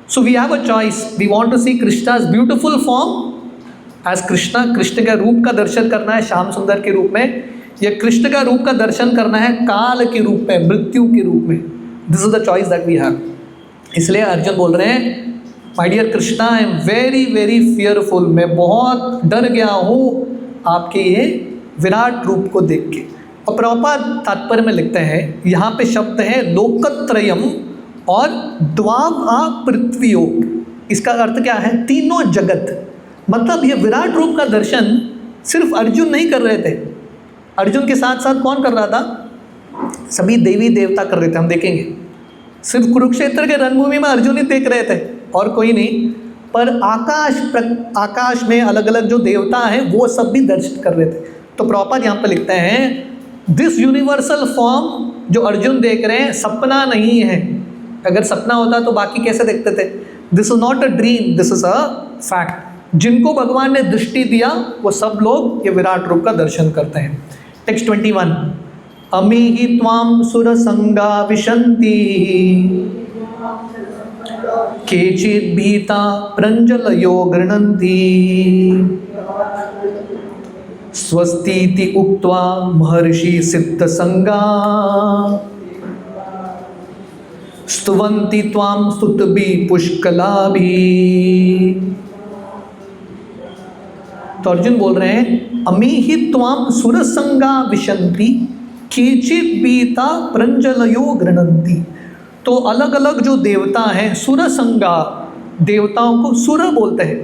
So we have a choice, we want to see Krishna's beautiful form as Krishna, Krishna के रूप का दर्शन करना है श्याम सुंदर के रूप में, या कृष्ण का रूप का दर्शन करना है काल के रूप में, मृत्यु के रूप में। This is the choice that we have. इसलिए अर्जुन बोल रहे हैं my dear Krishna, I am very very fearful, मैं बहुत डर गया हूँ आपके ये विराट रूप को देख के। और प्रभुपाद तात्पर्य में लिखते हैं, यहाँ पे शब्द है लोकत्रयम और द्वावा पृथ्वियों। इसका अर्थ क्या है? तीनों जगत। मतलब ये विराट रूप का दर्शन सिर्फ अर्जुन नहीं कर रहे थे, अर्जुन के साथ साथ कौन कर रहा था? सभी देवी देवता कर रहे थे। हम देखेंगे सिर्फ कुरुक्षेत्र के रणभूमि में अर्जुन ही देख रहे थे और कोई नहीं, पर आकाश में अलग अलग जो देवता हैं वो सब भी दर्शन कर रहे थे। तो प्रभुपाद यहाँ पर लिखते हैं दिस यूनिवर्सल फॉर्म जो अर्जुन देख रहे हैं सपना नहीं है। अगर सपना होता तो बाकी कैसे देखते थे? This is not a dream, this is a fact. जिनको भगवान ने दृष्टि दिया वो सब लोग ये विराट रूप का दर्शन करते हैं। टेक्स्ट 21, अमी ही त्वाम सुर संगा विशंति केचित् भीता प्रंजलयो गृह्णन्ति स्वस्तीति उक्त्वा महर्षि सिद्ध संगा स्तुवन्ति त्वां स्तुतिभिः पुष्कलाभिः। तो अर्जुन बोल रहे हैं अमी ही त्वाम सुरसंगा विशंति केचित् भीता प्रंजलयो गृह्णन्ति। तो अलग अलग जो देवता हैं, सुरसंगा, देवताओं को सुर बोलते हैं,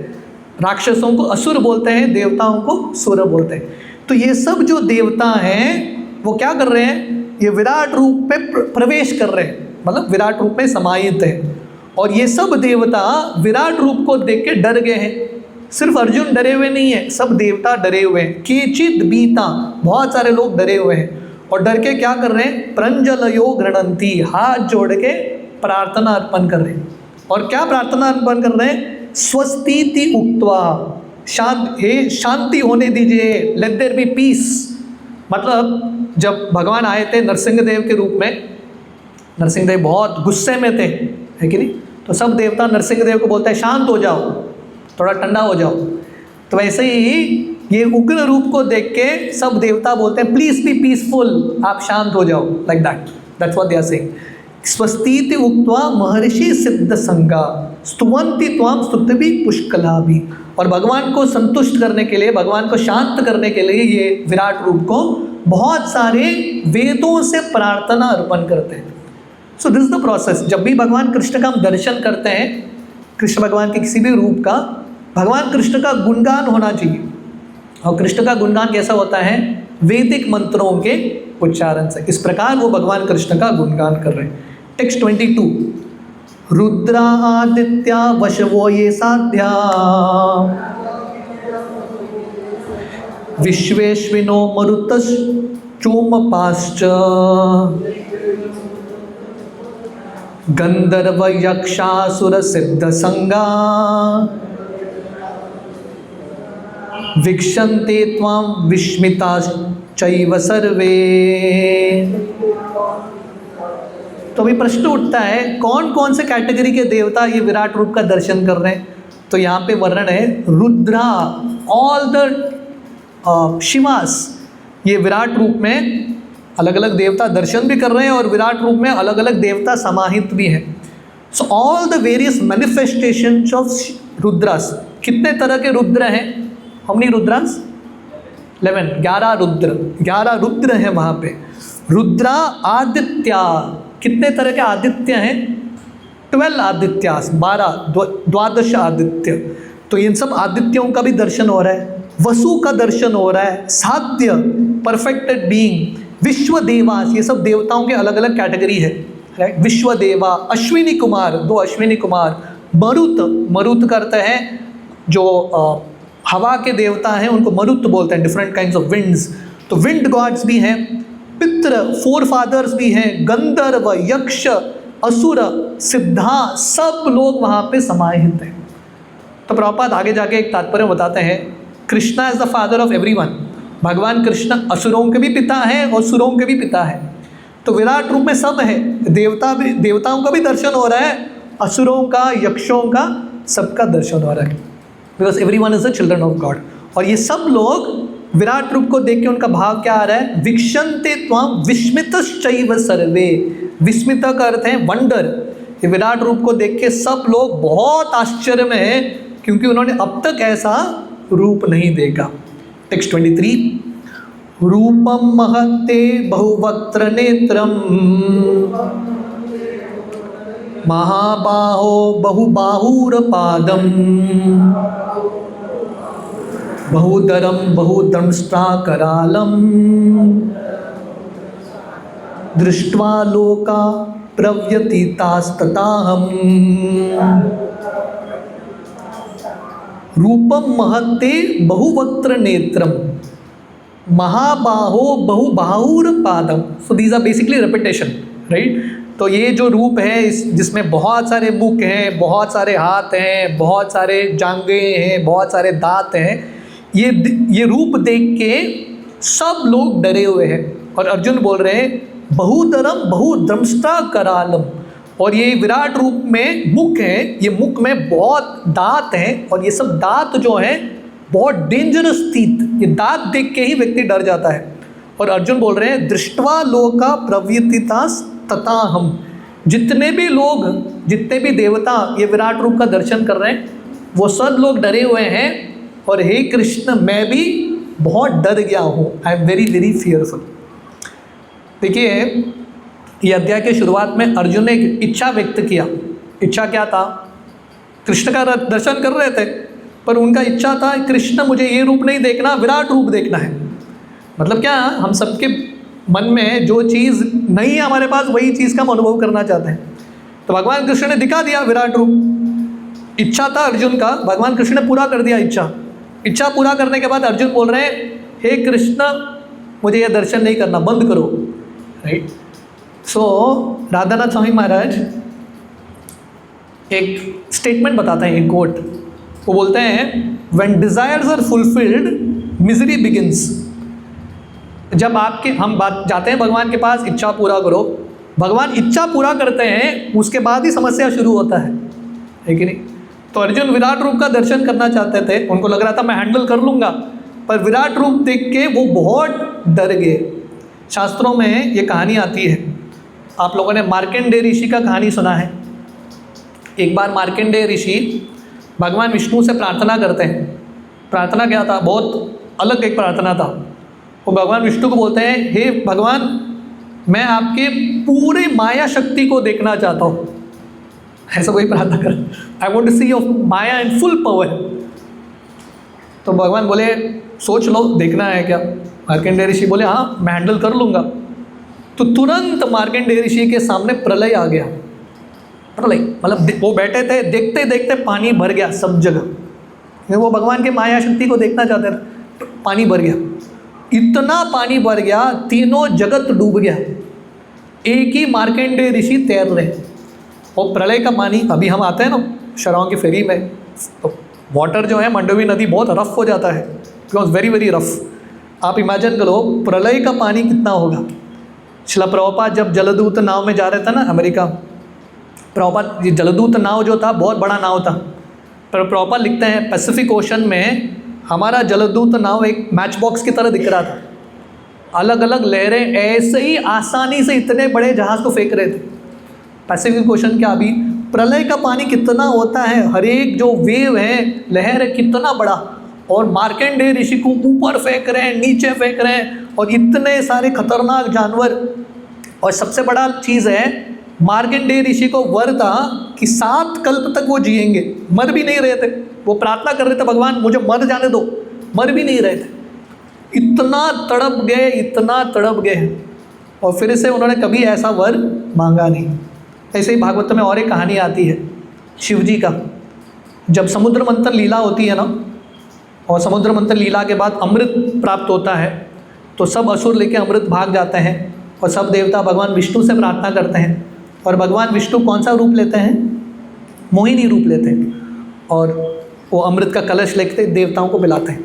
राक्षसों को असुर बोलते हैं, देवताओं को सुर बोलते हैं। तो ये सब जो देवता हैं वो क्या कर रहे हैं? ये विराट रूप में प्रवेश कर रहे हैं, मतलब विराट रूप में समाहित है। और ये सब देवता विराट रूप को देख के डर गए हैं। सिर्फ अर्जुन डरे हुए नहीं है, सब देवता डरे हुए हैं। केचित् भीता, बहुत सारे लोग डरे हुए हैं और डर के क्या कर रहे हैं? प्रंजलयो गृह्णन्ति, हाथ जोड़ के प्रार्थना अर्पण कर रहे हैं। और क्या प्रार्थना अर्पण कर रहे हैं? स्वस्तीति उक्त्वा, शांति होने दीजिए, लेट देयर बी पीस। मतलब जब भगवान आए थे नरसिंह देव के रूप में, नरसिंह देव बहुत गुस्से में थे, है कि नहीं? तो सब देवता नरसिंह देव को बोलते हैं शांत हो जाओ, थोड़ा ठंडा हो जाओ। तो वैसे ही ये उग्र रूप को देख के सब देवता बोलते हैं प्लीज बी पीसफुल, आप शांत हो जाओ, like that's what they are saying. स्वस्तीति उक्त्वा महर्षि सिद्ध संगा स्तुवन्ति त्वाम स्तुतिभि पुष्कलाभि। और भगवान को संतुष्ट करने के लिए, भगवान को शांत करने के लिए ये विराट रूप को बहुत सारे वेदों से प्रार्थना अर्पण करते हैं। सो दिस इज द प्रोसेस। जब भी भगवान कृष्ण का हम दर्शन करते हैं, कृष्ण भगवान के किसी भी रूप का, भगवान कृष्ण का गुणगान होना चाहिए। और कृष्ण का गुणगान कैसा होता है? वैदिक मंत्रों के उच्चारण से। इस प्रकार वो भगवान कृष्ण का गुणगान कर रहे हैं। टेक्स्ट 22, रुद्रा आदित्या वशवो ये साध्या विश्वेश्विनो मरुतश्चोमपाश्च गंधर्व यक्षासुर सिद्ध संगा वीक्षन्ते त्वां विस्मिताश्चैव सर्वे। तो अभी प्रश्न उठता है कौन कौन से कैटेगरी के देवता ये विराट रूप का दर्शन कर रहे हैं? तो यहाँ पे वर्णन है रुद्रा, ऑल द शिवास, ये विराट रूप में अलग अलग देवता दर्शन भी कर रहे हैं और विराट रूप में अलग अलग देवता समाहित भी हैं। So all the various manifestations of Rudras. कितने तरह के रुद्र हैं? How many Rudras? 11, 11 रुद्र हैं वहाँ पे। रुद्रा आदित्या, कितने तरह के आदित्य हैं? 12 आदित्यास, 12 आदित्य। तो इन सब आदित्यों का भी दर्शन हो रहा है। वसु का दर्शन हो रहा है, साध्य परफेक्टेड बीइंग, विश्वदेवास, ये सब देवताओं के अलग अलग कैटेगरी है, राइट? विश्वदेवा, अश्विनी कुमार, 2 अश्विनी कुमार, मरुत करते हैं जो हवा के देवता हैं, उनको मरुत बोलते हैं, डिफरेंट काइंड्स ऑफ विंड्स। तो विंड गॉड्स भी हैं, पितृ, 4 फादर्स भी हैं, गंधर्व, यक्ष, असुर, सिद्धा, सब लोग वहाँ पे समाहित हैं। तो प्रभुपाद आगे जाके एक तात्पर्य बताते हैं, Krishna is the father of everyone. भगवान कृष्ण असुरों के भी पिता हैं और सुरों के भी पिता हैं। तो विराट रूप में सब है, देवताओं का भी दर्शन हो रहा है, असुरों का, यक्षों का, सबका दर्शन हो रहा है, because everyone is the children of God. और ये सब लोग विराट रूप को देख के उनका भाव क्या आ रहा है? विक्षन्ते त्वां विस्मितश्चैव सर्वे। विस्मित का अर्थ है वंडर। ये विराट रूप को देख के सब लोग बहुत आश्चर्य में हैं, क्योंकि उन्होंने अब तक ऐसा रूप नहीं देखा। टेक्स्ट 23, रूपम महत्ते बहुवक्त्र नेत्रम महाबाहो बहुबाहुरपादम बहुदरम बहुदंष्ट्राकरालम दृष्ट्वा लोका प्रव्यतीतास्तताहम। रूपम महत्ते बहुवक्त्र नेत्रम महाबाहो बहुबाहुरपादम। So these are basically repetition, right? तो ये जो रूप है जिसमें बहुत सारे मुख हैं, बहुत सारे हाथ हैं, बहुत सारे जांघें हैं, बहुत सारे दांत हैं, ये रूप देख के सब लोग डरे हुए हैं। और अर्जुन बोल रहे हैं बहुतरम बहुद्रंष्टा करालम। और ये विराट रूप में मुख है, ये मुख में बहुत दांत हैं, और ये सब दांत जो हैं बहुत डेंजरस टीथ। ये दांत देख के ही व्यक्ति डर जाता है। और अर्जुन बोल रहे हैं दृष्ट्वा लोका प्रव्यतीतास तथा हम। जितने भी लोग, जितने भी देवता ये विराट रूप का दर्शन कर रहे हैं, वो सब लोग डरे हुए हैं। और हे कृष्ण, मैं भी बहुत डर गया हूँ, आई एम वेरी वेरी फियरफुल। देखिए, ये अध्याय के शुरुआत में अर्जुन ने एक इच्छा व्यक्त किया। इच्छा क्या था? कृष्ण का दर्शन कर रहे थे, पर उनका इच्छा था कृष्ण मुझे ये रूप नहीं देखना, विराट रूप देखना है। मतलब क्या, हम सबके मन में जो चीज़ नहीं है हमारे पास, वही चीज़ का हम अनुभव करना चाहते हैं। तो भगवान कृष्ण ने दिखा दिया विराट रूप। इच्छा था अर्जुन का, भगवान कृष्ण ने पूरा कर दिया इच्छा पूरा करने के बाद अर्जुन बोल रहे हैं हे कृष्ण, मुझे ये दर्शन नहीं करना, बंद करो, राइट? सो राधानाथ स्वामी महाराज एक स्टेटमेंट बताते हैं, एक कोट। वो बोलते हैं when desires are fulfilled misery begins. जब हम बात जाते हैं भगवान के पास, इच्छा पूरा करो, भगवान इच्छा पूरा करते हैं, उसके बाद ही समस्या शुरू होता है कि नहीं? तो अर्जुन विराट रूप का दर्शन करना चाहते थे, उनको लग रहा था मैं हैंडल कर लूँगा, पर विराट रूप देख के वो बहुत डर गए। शास्त्रों में ये कहानी आती है, आप लोगों ने मार्कंडेय ऋषि का कहानी सुना है। एक बार मार्कंडेय ऋषि भगवान विष्णु से प्रार्थना करते हैं। प्रार्थना क्या था? बहुत अलग एक प्रार्थना था। वो भगवान विष्णु को बोलते हैं, हे भगवान, मैं आपके पूरे माया शक्ति को देखना चाहता हूँ। ऐसा कोई प्रार्थना कर, I want to see your maya and full power. तो भगवान बोले, सोच लो, देखना है क्या? मार्कंडेय ऋषि बोले, हाँ मैं हैंडल कर लूँगा। तो तुरंत मार्कंडेय ऋषि के सामने प्रलय आ गया। प्रलय मतलब वो बैठे थे, देखते देखते पानी भर गया सब जगह। वो भगवान के माया शक्ति को देखना चाहते थे, पानी भर गया, इतना पानी भर गया, तीनों जगत डूब गया, एक ही मार्कंडेय ऋषि तैर रहे। और प्रलय का पानी, अभी हम आते हैं ना शराओं की फेरी में, तो वाटर जो है मंडोवी नदी बहुत रफ हो जाता है, बिकॉज वेरी वेरी रफ। आप इमेजिन करो प्रलय का पानी कितना होगा। श्रील प्रभुपाद जब जलदूत नाव में जा रहे थे ना अमेरिका, प्रभुपाद ये जलदूत नाव जो था बहुत बड़ा नाव था, पर प्रभुपाद लिखते हैं पैसिफिक ओशन में हमारा जलदूत नाव एक मैच बॉक्स की तरह दिख रहा था। अलग अलग लहरें ऐसे ही आसानी से इतने बड़े जहाज़ को फेंक रहे थे। पैसिफिक ओशन क्या, अभी प्रलय का पानी कितना होता है, हर एक जो वेव है, लहर है, कितना बड़ा, और मार्कंडेय ऋषि को ऊपर फेंक रहे हैं, नीचे फेंक रहे हैं, और इतने सारे खतरनाक जानवर। और सबसे बड़ा चीज़ है, मार्कंडेय ऋषि को वर था कि 7 कल्प तक वो जिएंगे, मर भी नहीं रहे थे। वो प्रार्थना कर रहे थे, भगवान मुझे मर जाने दो, मर भी नहीं रहे थे। इतना तड़प गए, इतना तड़प गए, और फिर से उन्होंने कभी ऐसा वर मांगा नहीं। ऐसे ही भागवत में और एक कहानी आती है शिव जी का। जब समुद्र मंथन लीला होती है ना, और समुद्र मंथन लीला के बाद अमृत प्राप्त होता है, तो सब असुर लेके अमृत भाग जाते हैं, और सब देवता भगवान विष्णु से प्रार्थना करते हैं। और भगवान विष्णु कौन सा रूप लेते हैं? मोहिनी रूप लेते हैं, और वो अमृत का कलश लेके देवताओं को पिलाते हैं।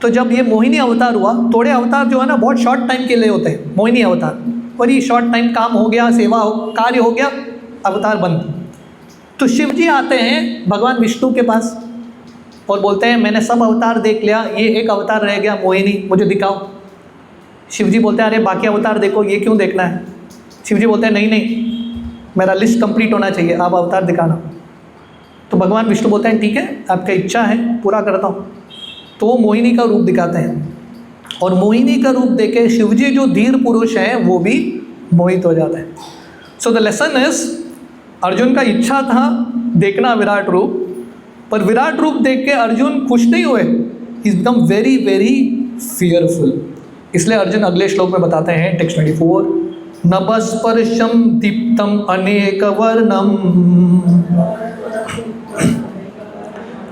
तो जब ये मोहिनी अवतार हुआ, थोड़े अवतार जो है ना बहुत शॉर्ट टाइम के लिए होते हैं मोहिनी अवतार, और ये शॉर्ट टाइम काम हो गया, सेवा हो, कार्य हो गया, अवतार बंद। तो शिव जी आते हैं भगवान विष्णु के पास और बोलते हैं मैंने सब अवतार देख लिया, ये एक अवतार रह गया मोहिनी, मुझे दिखाओ। शिव जी बोलते हैं अरे बाकी अवतार देखो, ये क्यों देखना है? शिव जी बोलते हैं नहीं नहीं, मेरा लिस्ट कंप्लीट होना चाहिए, आप अवतार दिखाना। तो भगवान विष्णु बोलते हैं ठीक है, आपका इच्छा है, पूरा करता हूँ। तो वो मोहिनी का रूप दिखाते हैं, और मोहिनी का रूप देखे शिवजी जो धीर पुरुष हैं वो भी मोहित हो जाते हैं। So the lesson is, Arjun का इच्छा था देखना विराट रूप, पर विराट रूप देख के अर्जुन खुश नहीं हुए, he is become very very fearful. इसलिए अर्जुन अगले श्लोक में बताते हैं, टेक्स्ट 24, नभस्पर्शम दीप्तम अनेक वर्णम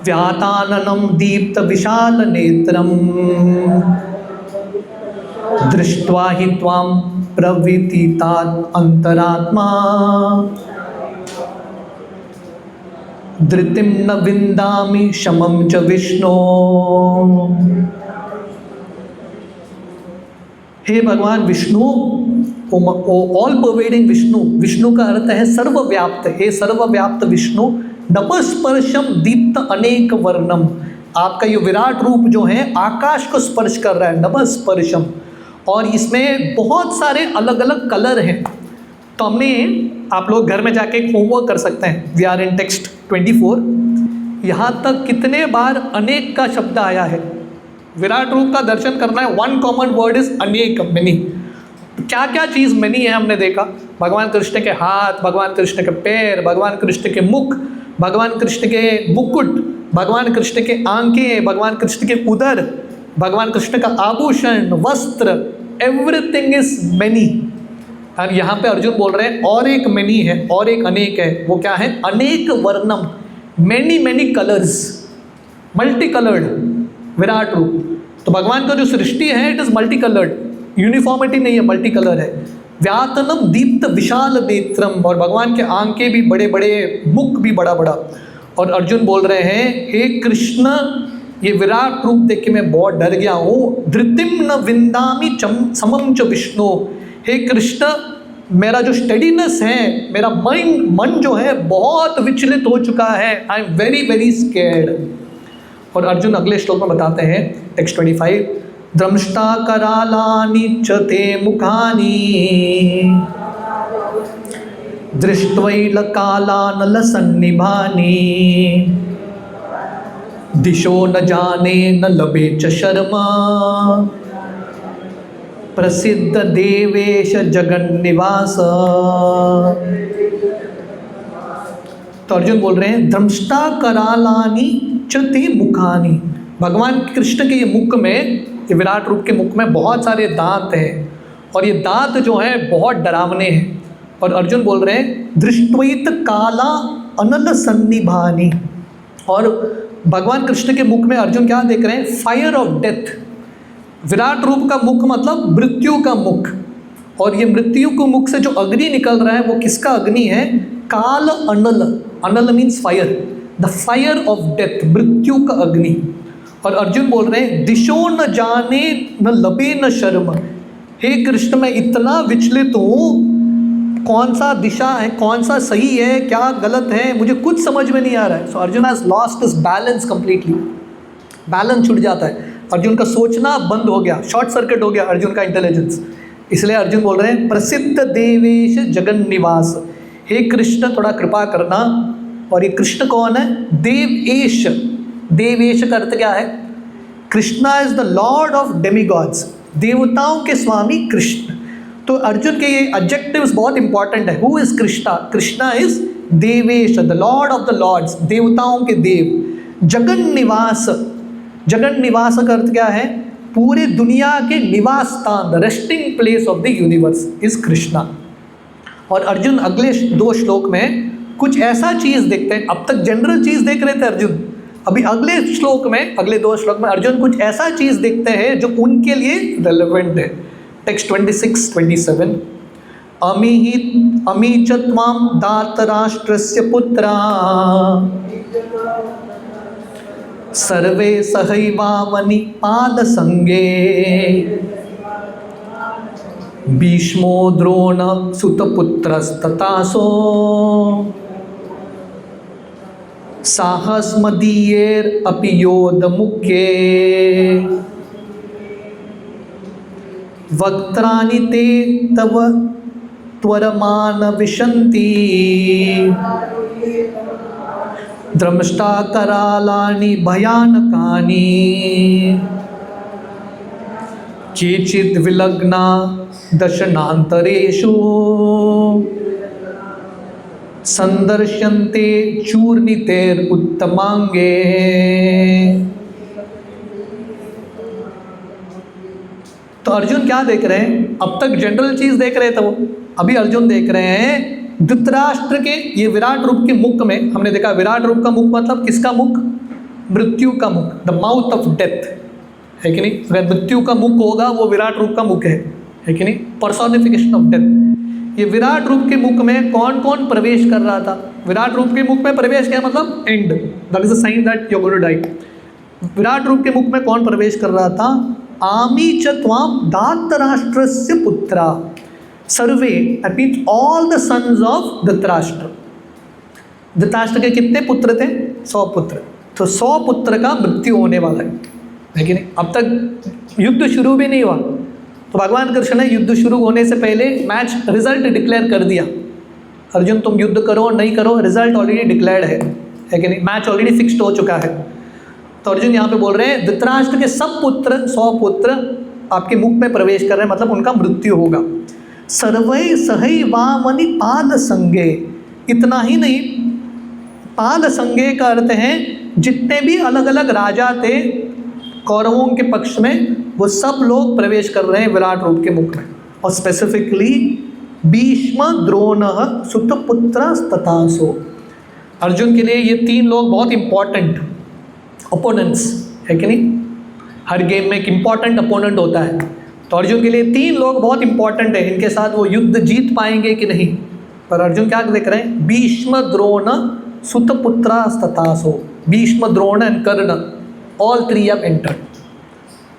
व्याताननम दीप्त विशाल नेत्रम दृष्ट्वा हि त्वां प्रवृत्तितात् अंतरात्मा धृतिं न विन्दामि शमं च विष्णो। हे भगवान विष्णु, ऑल परवेडिंग विष्णु, विष्णु का अर्थ है सर्वव्याप्त, हे सर्वव्याप्त विष्णु, नभस्पर्शम दीप्त अनेक वर्णम, आपका ये विराट रूप जो है आकाश को स्पर्श कर रहा है, नभस्पर्शम, और इसमें बहुत सारे अलग अलग कलर हैं। तो हमने, आप लोग घर में जाके एक होमवर्क कर सकते हैं, वी आर इन टेक्स्ट 24, यहाँ तक कितने बार अनेक का शब्द आया है। विराट रूप का दर्शन करना है, वन कॉमन वर्ड इज अनेक, मेनी। क्या क्या चीज़ मेनी है हमने देखा, भगवान कृष्ण के हाथ, भगवान कृष्ण के पैर, भगवान कृष्ण के मुख, भगवान कृष्ण के मुकुट, भगवान कृष्ण के आंखें, भगवान कृष्ण के उदर, भगवान कृष्ण का आभूषण, वस्त्र, एवरीथिंग इज मेनी। और यहाँ पे अर्जुन बोल रहे हैं और एक मेनी है, और एक अनेक है। वो क्या है? अनेक वर्णम, many many colours, multi coloured विराट रूप। तो भगवान का जो सृष्टि है it is multi coloured, uniformity नहीं है, मल्टी कलर है। व्यातनम दीप्त विशाल नेत्रम, और भगवान के आंखें भी बड़े बड़े, मुख भी बड़ा बड़ा, और अर्जुन बोल रहे हैं, हे कृष्ण, ये विराट रूप देख के मैं बहुत डर गया हूँ। धृतिम न विंदामि समम च विष्णु। हे कृष्ण, मेरा जो स्टेडीनेस है, मेरा मन जो है बहुत विचलित हो चुका है। आई एम वेरी वेरी स्केर्ड। और अर्जुन अगले श्लोक में बताते हैं, टेक्स्ट 25, द्रंष्टा करालानि च ते मुखानि दृष्ट्वैलकालान् लसन्निभानि दिशो न जाने न लभे च शर्मा प्रसिद्ध देवेश जगन्निवास। तो अर्जुन बोल रहे हैं, द्रंष्टा करालानि च ते मुखानि। भगवान कृष्ण के ये मुख में, ये विराट रूप के मुख में बहुत सारे दांत हैं, और ये दांत जो हैं बहुत डरावने हैं। और अर्जुन बोल रहे हैं, दृष्ट्वैत काला अनल सन्निभानि। और भगवान कृष्ण के मुख में अर्जुन क्या देख रहे हैं? Fire of death. विराट रूप का मुख मतलब मृत्यु का मुख, और ये मृत्यु के मुख से जो अग्नि निकल रहा है वो किसका अग्नि है? काल अनल। अनल means fire, the fire of death, मृत्यु का अग्नि। और अर्जुन बोल रहे हैं, दिशो न जाने न लबे न शर्म। हे कृष्ण, मैं इतना विचलित हूँ, कौन सा दिशा है, कौन सा सही है, क्या गलत है, मुझे कुछ समझ में नहीं आ रहा है। So Arjun has lost his balance completely. Balance छूट जाता है, अर्जुन का सोचना बंद हो गया, शॉर्ट सर्किट हो गया अर्जुन का इंटेलिजेंस। इसलिए अर्जुन बोल रहे हैं, प्रसिद्ध देवेश जगन्निवास। हे कृष्ण, थोड़ा कृपा करना। और ये कृष्ण कौन है? देवेश। देवेश का अर्थ क्या है? Krishna is the lord of demigods, देवताओं के स्वामी कृष्ण। तो अर्जुन के ये एडजेक्टिव्स बहुत इंपॉर्टेंट है। Who is Krishna? Krishna is Devesh, the lord of the lords, देवताओं के देव। जगन्निवास, जगन्निवास का अर्थ क्या है? पूरे दुनिया के निवास स्थान, the resting place of the universe is Krishna. और अर्जुन अगले 2 श्लोक में कुछ ऐसा चीज़ देखते हैं। अब तक जनरल चीज़ देख रहे थे अर्जुन, अभी अगले श्लोक में, अगले 2 श्लोक में अर्जुन कुछ ऐसा चीज़ देखते हैं जो उनके लिए रेलेवेंट है। टेक्स्ट 26-27, अमी च त्वां धातराष्ट्रस्य पुत्रा सर्वे सहैवावनि पादसंगे भीष्मो द्रोण सुतपुत्रस्तथासो साहस्मदीयेर अपि योधमुख्ये वक्त्राणि ते तव त्वरमान विशन्ति द्रंष्टा करालानि भयानकानि केचिद् विलग्ना दशनान्तरेषु संदर्श्यन्ते चूर्णितेर उत्तमांगे। तो अर्जुन क्या देख रहे हैं? अब तक जनरल चीज देख रहे थे वो, अभी अर्जुन देख रहे हैं धृतराष्ट्र के ये विराट रूप के मुख में। हमने देखा विराट रूप का मुख मतलब किसका मुख? मृत्यु का मुख, द माउथ ऑफ डेथ, है कि नहीं? अगर मृत्यु का मुख होगा वो विराट रूप का मुख है कि नहीं? Personification of death. ये विराट रूप के मुख में कौन कौन प्रवेश कर रहा था? विराट रूप के मुख में प्रवेश किया मतलब end, that is a sign that you are going to die. विराट रूप के मुख में कौन प्रवेश कर रहा था? आमी च त्वां धातराष्ट्रस्य पुत्रा सर्वे, that means all the sons of Dhritarashtra. Dhritarashtra के कितने पुत्र थे? 100 पुत्र। तो 100 पुत्र का मृत्यु होने वाला है कि नहीं? अब तक युद्ध शुरू भी नहीं हुआ, तो भगवान कृष्ण ने युद्ध शुरू होने से पहले मैच रिजल्ट डिक्लेयर कर दिया। अर्जुन तुम युद्ध करो नहीं करो, रिजल्ट ऑलरेडी डिक्लेयर्ड है कि नहीं? मैच ऑलरेडी फिक्स्ड हो चुका है। तो अर्जुन यहाँ पे बोल रहे हैं धृतराष्ट्र के सब पुत्र, 100 पुत्र आपके मुख में प्रवेश कर रहे हैं, मतलब उनका मृत्यु होगा। सर्वै सहैवावनि पाद संगे, इतना ही नहीं, पाद संगे का अर्थ है जितने भी अलग अलग राजा थे कौरवों के पक्ष में, वो सब लोग प्रवेश कर रहे हैं विराट रूप के मुख में। और स्पेसिफिकली भीष्म द्रोण सुतपुत्रस्तथासो। अर्जुन के लिए ये 3 लोग बहुत इंपॉर्टेंट ओपोनेंट्स है कि नहीं? हर गेम में एक इम्पॉर्टेंट अपोनेंट होता है, तो अर्जुन के लिए 3 लोग बहुत इंपॉर्टेंट है। इनके साथ वो युद्ध जीत पाएंगे कि नहीं? पर अर्जुन क्या देख रहे हैं? भीष्म द्रोण सुतपुत्रास्तथासो Bhishma Drona and Karna all 3 have entered.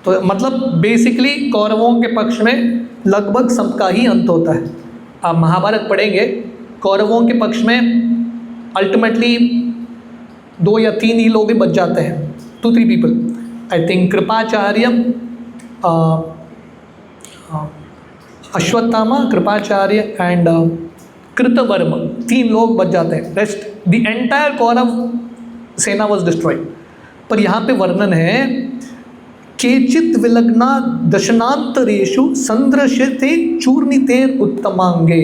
तो मतलब बेसिकली कौरवों के पक्ष में लगभग सबका ही अंत होता है। आप महाभारत पढ़ेंगे, कौरवों के पक्ष में अल्टीमेटली 2 या 3 ही लोग ही बच जाते हैं, 2-3 people. I think Kripacharya, Ashwatthama, Kripacharya and Kritavarma, 3 लोग बच जाते हैं। रेस्ट द एंटायर कौरव सेना वॉज डिस्ट्रॉयड। पर यहाँ पे वर्णन है केचित विलग्ना दशनांतरेषु संदृश्यते चूर्णितेर उत्तमांगे।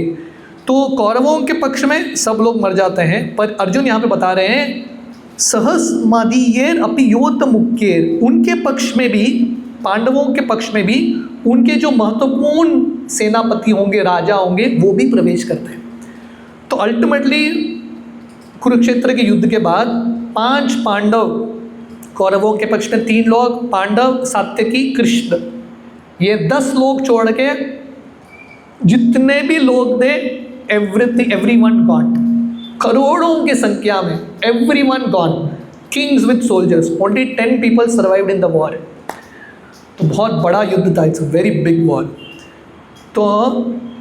तो कौरवों के पक्ष में सब लोग मर जाते हैं, पर अर्जुन यहाँ पे बता रहे हैं सहस मादीयेर अपि योत मुक्केर, उनके पक्ष में भी, पांडवों के पक्ष में भी उनके जो महत्वपूर्ण सेनापति होंगे, राजा होंगे, वो भी प्रवेश करते हैं। तो अल्टीमेटली कुरुक्षेत्र के युद्ध के बाद 5 पांडव, कौरवों के पक्ष में 3 लोग, पांडव, सात्यकी, कृष्ण, ये 10 लोग छोड़ के जितने भी लोग थे एवरीवन गॉन, करोड़ों की संख्या में everyone gone, Kings with soldiers, only 10 people survived in the war. तो बहुत बड़ा युद्ध था, it's a very big war. तो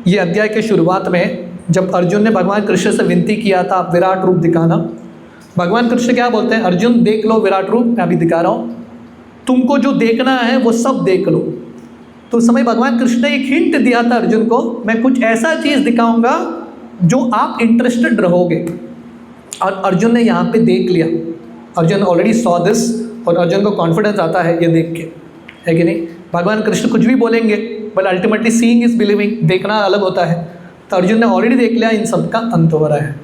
ये अध्याय के शुरुआत में जब अर्जुन ने भगवान कृष्ण से विनती किया था आप विराट रूप दिखाना, भगवान कृष्ण क्या बोलते हैं, अर्जुन देख लो विराट रूप मैं अभी दिखा रहा हूँ, तुमको जो देखना है वो सब देख लो। तो उस समय भगवान कृष्ण ने एक हिंट दिया था अर्जुन को, मैं कुछ ऐसा चीज़ दिखाऊंगा जो आप इंटरेस्टेड रहोगे। और अर्जुन ने यहाँ पे देख लिया, अर्जुन ऑलरेडी सॉ दिस, और अर्जुन को कॉन्फिडेंस आता है ये देख के, है कि नहीं। भगवान कृष्ण कुछ भी बोलेंगे but ultimately seeing is believing, देखना अलग होता है। तो अर्जुन ने ऑलरेडी देख लिया इन सब का अंत हो रहा है।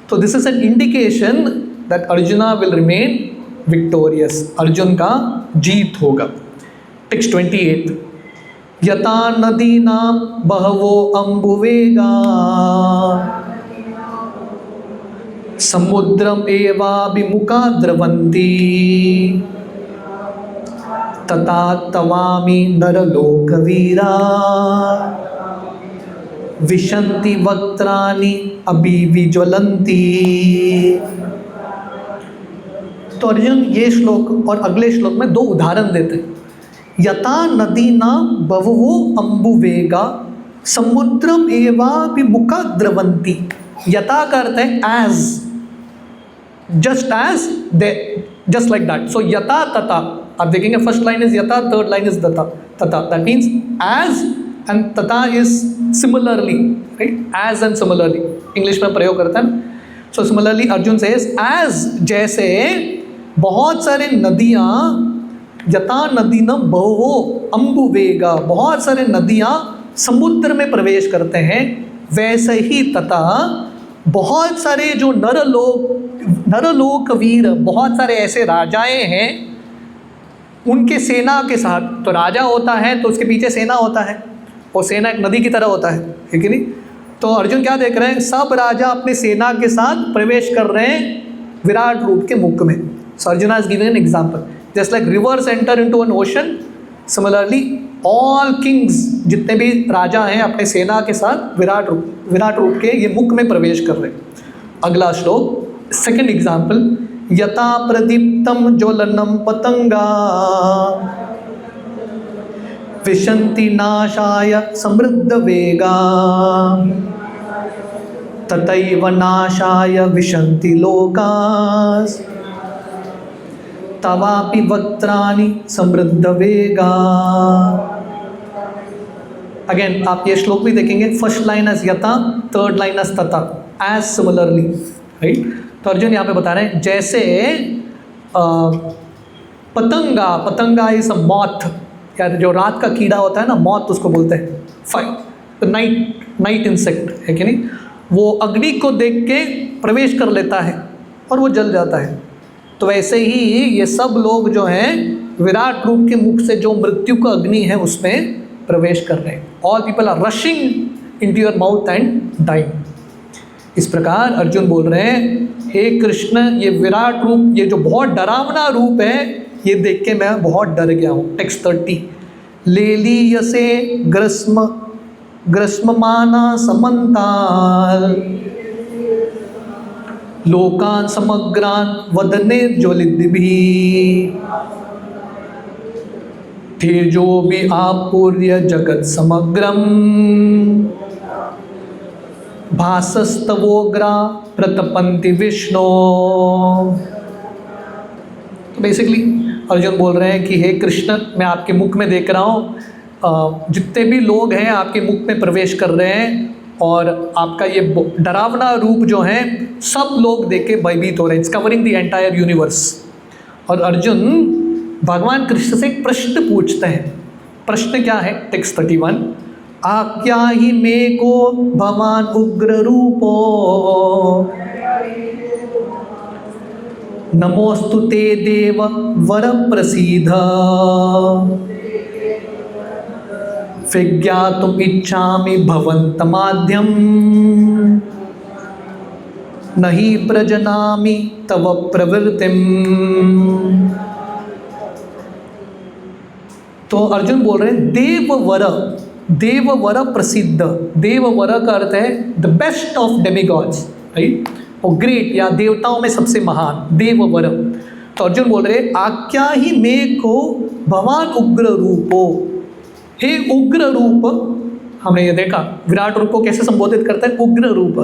तो this is an indication that arjuna will remain victorious, Arjun का जीत होगा। टेक्स्ट 28, यथा नदीनां बहवो अम्बुवेगा समुद्रम एवाभिमुखा द्रवन्ति तथा तवामि नरलोकवीरा विशन्ति वक्त्राणि अभिविज्वलन्ति। तो अर्जुन ये श्लोक और अगले श्लोक में 2 उदाहरण देते हैं। यथा नदीनां बहवो अम्बुवेगा समुद्रम एवाभिमुखा द्रवन्ति। यथा का अर्थ है as, just like that. So यथा तथा, आप देखेंगे फर्स्ट लाइन इज यथा, थर्ड लाइन इज तथा। तथा दैट मीन्स एज एंड तथा is similarly, right, as and similarly English में प्रयोग करते हैं। So similarly Arjun says as, जैसे बहुत सारे नदियाँ, यथा नदीनां बहवो अम्बुवेगा, बहुत सारे नदियाँ समुद्र में प्रवेश करते हैं, वैसे ही तथा बहुत सारे जो नरलोक वीर, बहुत सारे ऐसे राजाएं हैं उनके सेना के साथ। तो राजा होता है तो उसके पीछे सेना होता है, और सेना एक नदी की तरह होता है कि नहीं। तो अर्जुन क्या देख रहे हैं, सब राजा अपने सेना के साथ प्रवेश कर रहे हैं विराट रूप के मुख में। So Arjun is giving an example, just like rivers enter into an ocean, similarly all kings, जितने भी राजा हैं अपने सेना के साथ विराट रूप के ये मुख में प्रवेश कर रहे हैं। अगला श्लोक, सेकंड एग्जाम्पल, यथा प्रदीप्तम ज्वलनम पतंगा विशन्ति नाशाय समृद्ध वेगा तथैव नाशाय विशन्ति लोकास् तवापि वक्त्राणि समृद्ध वेगा। अगेन आप ये श्लोक भी देखेंगे, फर्स्ट लाइन एज यथा, थर्ड लाइन एज तथा, एज सिमिलरली, राइट। तो अर्जुन यहाँ पे बता रहे हैं जैसे पतंगा इज अ मॉथ, यार जो रात का कीड़ा होता है ना, मॉथ उसको बोलते हैं, नाइट इंसेक्ट, है कि नहीं। वो अग्नि को देख के प्रवेश कर लेता है और वो जल जाता है। तो वैसे ही ये सब लोग जो हैं विराट रूप के मुख से जो मृत्यु का अग्नि है उसमें प्रवेश कर रहे हैं। All people are rushing into your mouth and dying. इस प्रकार अर्जुन बोल रहे हैं, हे कृष्ण, ये विराट रूप, ये जो बहुत डरावना रूप है, ये देख के मैं बहुत डर गया हूँ। टेक्स्ट 30, लेलीयसे ग्रस्ममाना समन्ताल लोकान समग्रान वदने ज्वलिद्भिः तेजो भी आपूर्य जगत समग्रम भासस्तवोग्रा प्रतपन्ति विष्णु। तो बेसिकली अर्जुन बोल रहे हैं कि हे कृष्ण, मैं आपके मुख में देख रहा हूँ जितने भी लोग हैं आपके मुख में प्रवेश कर रहे हैं, और आपका ये डरावना रूप जो है सब लोग देख के भयभीत हो रहे हैं। It's covering the entire universe. और अर्जुन भगवान कृष्ण से एक प्रश्न पूछते हैं। प्रश्न क्या है? टेक्स्ट 31, आज्ञा ही मे को भवान उग्र रूपो नमोस्तु ते देव वर प्रसीद विज्ञातुम इच्छामि भवन्तमाद्यं नहि प्रजनामि तव प्रवृत्तिम। तो अर्जुन बोल रहे हैं देववर, देववर प्रसिद्ध। देववर का अर्थ है the best of demigods, right, और ग्रेट या देवताओं में सबसे महान देववर। तो अर्जुन बोल रहे आज्ञा ही मे को भवान उग्र रूपो, हे उग्र रूप। हमने ये देखा विराट रूप को कैसे संबोधित करता है, उग्र रूप,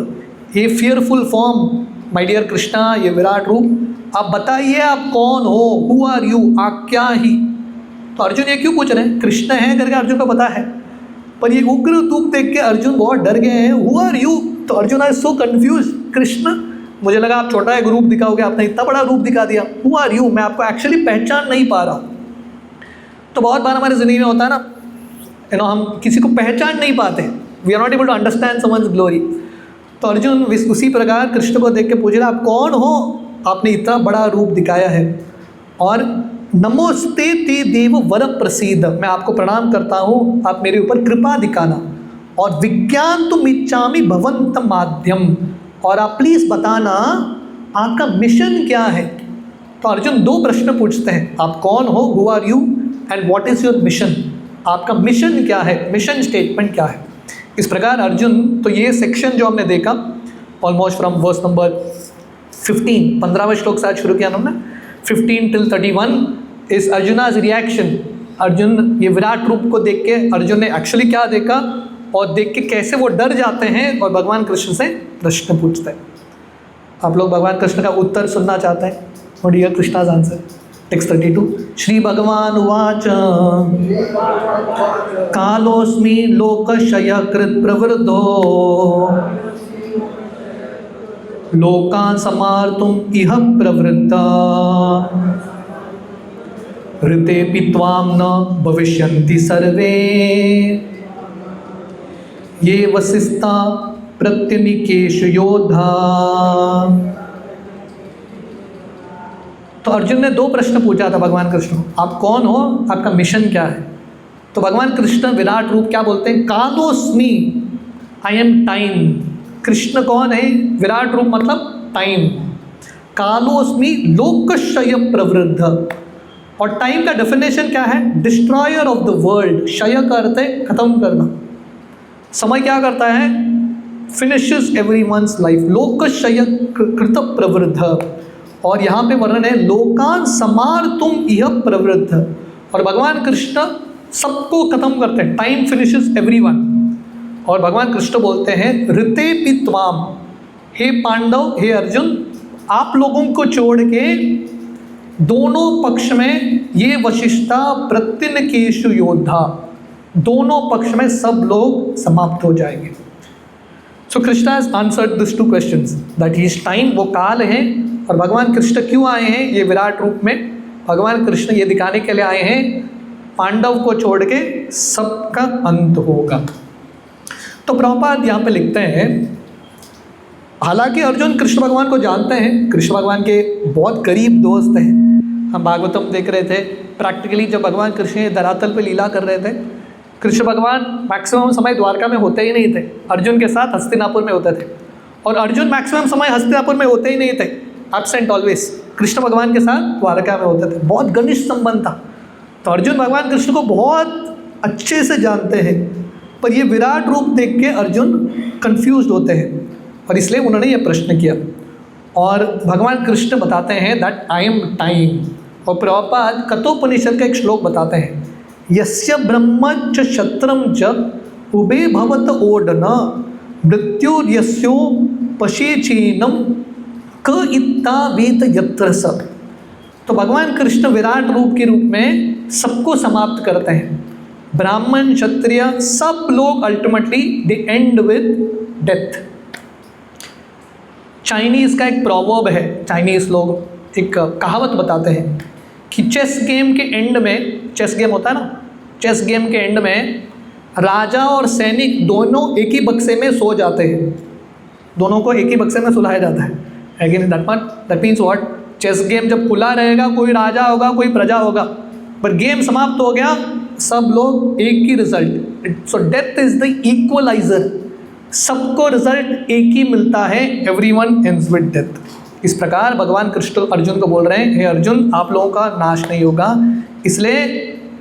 ये fearful form. My dear Krishna, ये विराट रूप, आप बताइए आप कौन हो, हु आर यू, आज्ञा ही। तो अर्जुन ये क्यों पूछ रहे हैं? कृष्ण है करके अर्जुन को पता है, पर ये उग्र रूप देख के अर्जुन बहुत डर गए हैं। Who are you? तो Arjun are so confuse. Krishna, मुझे लगा आप छोटा एक रूप दिखाओगे, आपने इतना बड़ा रूप दिखा दिया। Who are you? मैं आपको एक्चुअली पहचान नहीं पा रहा हूँ। तो बहुत बार हमारी ज़िंदगी में होता है ना, हम किसी को पहचान नहीं पाते, we are not able to understand someone's glory. तो अर्जुन उसी प्रकार कृष्ण को देख के पूछ रहा, आप कौन हो? आपने इतना बड़ा रूप दिखाया है। और नमोस्ते ते देव वर प्रसीद, मैं आपको प्रणाम करता हूँ, आप मेरे ऊपर कृपा दिखाना। और विज्ञान तुम इच्छामि भवंत माध्यम, और आप प्लीज़ बताना आपका मिशन क्या है। तो अर्जुन दो प्रश्न पूछते हैं, आप कौन हो, who are you, and what is your mission, आपका मिशन क्या है, मिशन स्टेटमेंट क्या है। इस प्रकार अर्जुन, तो ये सेक्शन जो हमने देखा ऑलमोस्ट फ्रॉम वर्स नंबर 15, 15वें श्लोक से आज शुरू किया हमने, 15 till 31 is Arjuna's reaction. Arjun ये विराट रूप को देख के अर्जुन ने एक्चुअली क्या देखा, और देख के कैसे वो डर जाते हैं और भगवान कृष्ण से प्रश्न पूछते हैं। आप लोग भगवान कृष्ण का उत्तर सुनना चाहते हैं? और dear Krishna's answer, text 32, Shri भगवान उवाच कालोस्मि लोकक्षयकृत् प्रवृद्धो लोकान् समार्तुम् इह प्रवृत्ता ऋतेऽपि त्वां न भविष्यन्ति सर्वे ये वसिष्ठा प्रत्यनीकेषु योधा। तो अर्जुन ने दो प्रश्न पूछा था भगवान कृष्ण को, आप कौन हो, आपका मिशन क्या है। तो भगवान कृष्ण विराट रूप क्या बोलते हैं, कालोस्मि, आई एम टाइम। कृष्ण कौन है? विराट रूप मतलब टाइम। कालोस्मि लोकक्षय प्रवृद्ध, और टाइम का डेफिनेशन क्या है, डिस्ट्रॉयर ऑफ द वर्ल्ड। क्षय का अर्थ है खत्म करना। समय क्या करता है, फिनिशेस एवरीवन्स लाइफ। लोकक्षय कृत प्रवृद्ध, और यहाँ पे वर्णन है लोकान समार्तुम इह प्रवृद्ध, और भगवान कृष्ण सबको खत्म करते हैं, टाइम फिनिशेस एवरीवन। और भगवान कृष्ण बोलते हैं ऋतेऽपि त्वाम, हे पांडव, हे अर्जुन, आप लोगों को छोड़ के दोनों पक्ष में ये वशिष्ठा प्रत्यनीकेषु योद्धा, दोनों पक्ष में सब लोग समाप्त हो जाएंगे। So Krishna has answered this two questions, that he is time, वो काल है, और भगवान कृष्ण क्यों आए हैं ये विराट रूप में। भगवान कृष्ण ये दिखाने के लिए आए हैं पांडव को छोड़ के सबका अंत होगा। तो प्रभुपाद यहाँ पे लिखते हैं, हालांकि अर्जुन कृष्ण भगवान को जानते हैं, कृष्ण भगवान के बहुत करीब दोस्त हैं। हम भागवतम देख रहे थे, प्रैक्टिकली जब भगवान कृष्ण धरातल पे लीला कर रहे थे, कृष्ण भगवान मैक्सिमम समय द्वारका में होते ही नहीं थे, अर्जुन के साथ हस्तिनापुर में होते थे। और अर्जुन मैक्सिमम समय हस्तिनापुर में होते ही नहीं थे, एब्सेंट ऑलवेज। कृष्ण भगवान के साथ द्वारका में होते थे, बहुत घनिष्ठ संबंध था। तो अर्जुन भगवान कृष्ण को बहुत अच्छे से जानते हैं, पर ये विराट रूप देख के अर्जुन कंफ्यूज होते हैं, और इसलिए उन्होंने ये प्रश्न किया। और भगवान कृष्ण बताते हैं दैट आई एम टाइम। और प्रभुपाद कठोपनिषद का एक श्लोक बताते हैं, यस्य ब्रह्म च क्षत्रम च उभे भवत ओडन मृत्युर्यस्यो पशेचीनम क इत्ता वेत यत्र स। तो भगवान कृष्ण विराट रूप के रूप में सबको समाप्त करते हैं। ब्राह्मण क्षत्रिय सब लोग ultimately they and with death. Chinese का एक प्रोवर्ब है, चाइनीज़ लोग एक कहावत बताते हैं कि चेस गेम के एंड में, चेस गेम होता है ना, चेस गेम के एंड में राजा और सैनिक दोनों एक ही बक्से में सो जाते हैं, दोनों को एक ही बक्से में सुलाया जाता है। Again that means what, chess game जब खुला रहेगा कोई राजा होगा कोई प्रजा होगा, पर गेम समाप्त हो गया सब लोग एक ही result. So death is the equaliser, सबको रिजल्ट एक ही मिलता है, एवरीवन एंड्स विद डेथ। इस प्रकार भगवान कृष्ण अर्जुन को बोल रहे हैं, हे अर्जुन आप लोगों का नाश नहीं होगा, इसलिए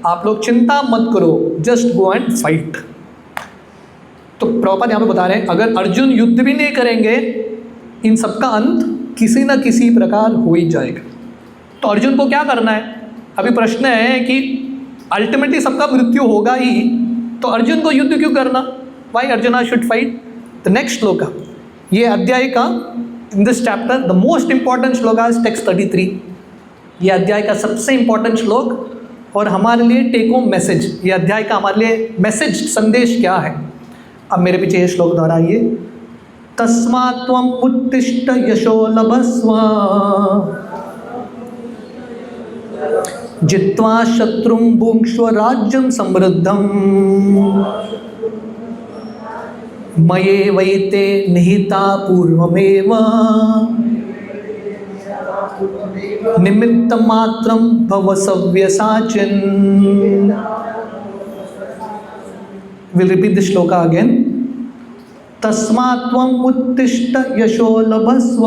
आप लोग चिंता मत करो, जस्ट गो एंड फाइट। तो प्रभुपाद यहाँ पे बता रहे हैं अगर अर्जुन युद्ध भी नहीं करेंगे इन सबका अंत किसी न किसी प्रकार हो ही जाएगा। तो अर्जुन को क्या करना है? अभी प्रश्न है कि अल्टीमेटली सबका मृत्यु होगा ही, तो अर्जुन को युद्ध क्यों करना? Why Arjuna should fight? The next shloka, ये अध्याय का in this chapter the most important shloka is text 33। ये अध्याय का सबसे इंपॉर्टेंट श्लोक और हमारे लिए टेक होम मैसेज, ये अध्याय का हमारे लिए मैसेज संदेश क्या है? अब मेरे पीछे ये श्लोक दोहराइए, तस्मात् त्वम् उत्तिष्ठ यशो लभस्व जित्वा शत्रुं भुङ्क्ष्व राज्यं समृद्धम् मयैवैते निहिता पूर्वमेव निमित्तमात्रं भव सव्यसाचिन्। We'll repeat the shloka again. तस्मात् त्वम् उत्तिष्ठ यशो लभस्व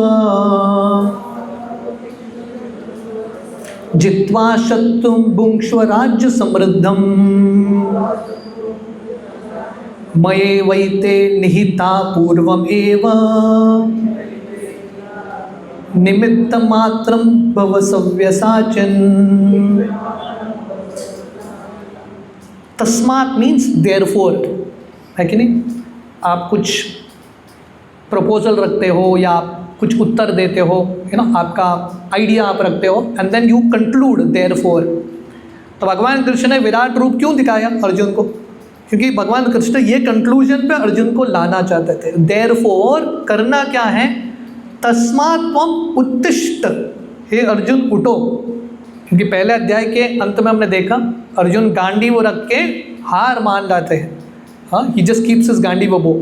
जित्वा शत्रुं भुङ्क्ष्व राज्य समृद्धम् मयैवैते निहिता पूर्वमेव निमित्तमात्रं भव सव्यसाचिन्। तस्मात् मीन्स देयरफॉर, है कि नहीं? आप कुछ प्रपोजल रखते हो या आप कुछ उत्तर देते हो, है ना, आपका आइडिया आप रखते हो and then you conclude therefore. तो भगवान कृष्ण ने विराट रूप क्यों दिखाया अर्जुन को? क्योंकि भगवान कृष्ण ये कंक्लूजन पे अर्जुन को लाना चाहते थे। देयरफॉर करना क्या है? तस्मात् त्वम् उत्तिष्ठ, हे अर्जुन उठो। क्योंकि पहले अध्याय के अंत में हमने देखा अर्जुन गांडीव रख के हार मान जाते हैं। हाँ, ही जस्ट कीप्स हिज गांडीव बो।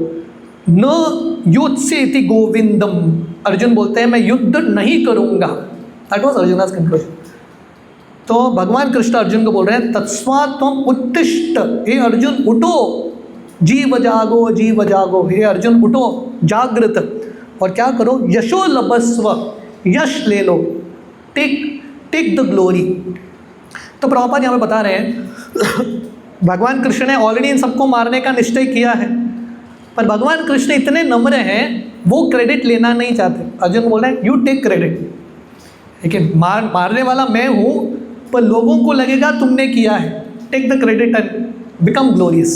न युत्सेति गोविंदम, अर्जुन बोलते हैं मैं युद्ध नहीं करूँगा। That was Arjuna's conclusion. तो भगवान कृष्ण अर्जुन को बोल रहे हैं तस्मात् त्वम् उत्तिष्ठ, हे अर्जुन उठो, जीव जागो, हे अर्जुन उठो, जागृत, और क्या करो? यशो लभस्व, यश ले लो, टेक द ग्लोरी। तो प्रभुपाद यहाँ पे बता रहे हैं भगवान कृष्ण ने ऑलरेडी इन सबको मारने का निश्चय किया है, पर भगवान कृष्ण इतने नम्र हैं वो क्रेडिट लेना नहीं चाहते। अर्जुन बोल रहे हैं यू टेक क्रेडिट, लेकिन मारने वाला मैं हूँ, पर लोगों को लगेगा तुमने किया है। Take the credit and become glorious.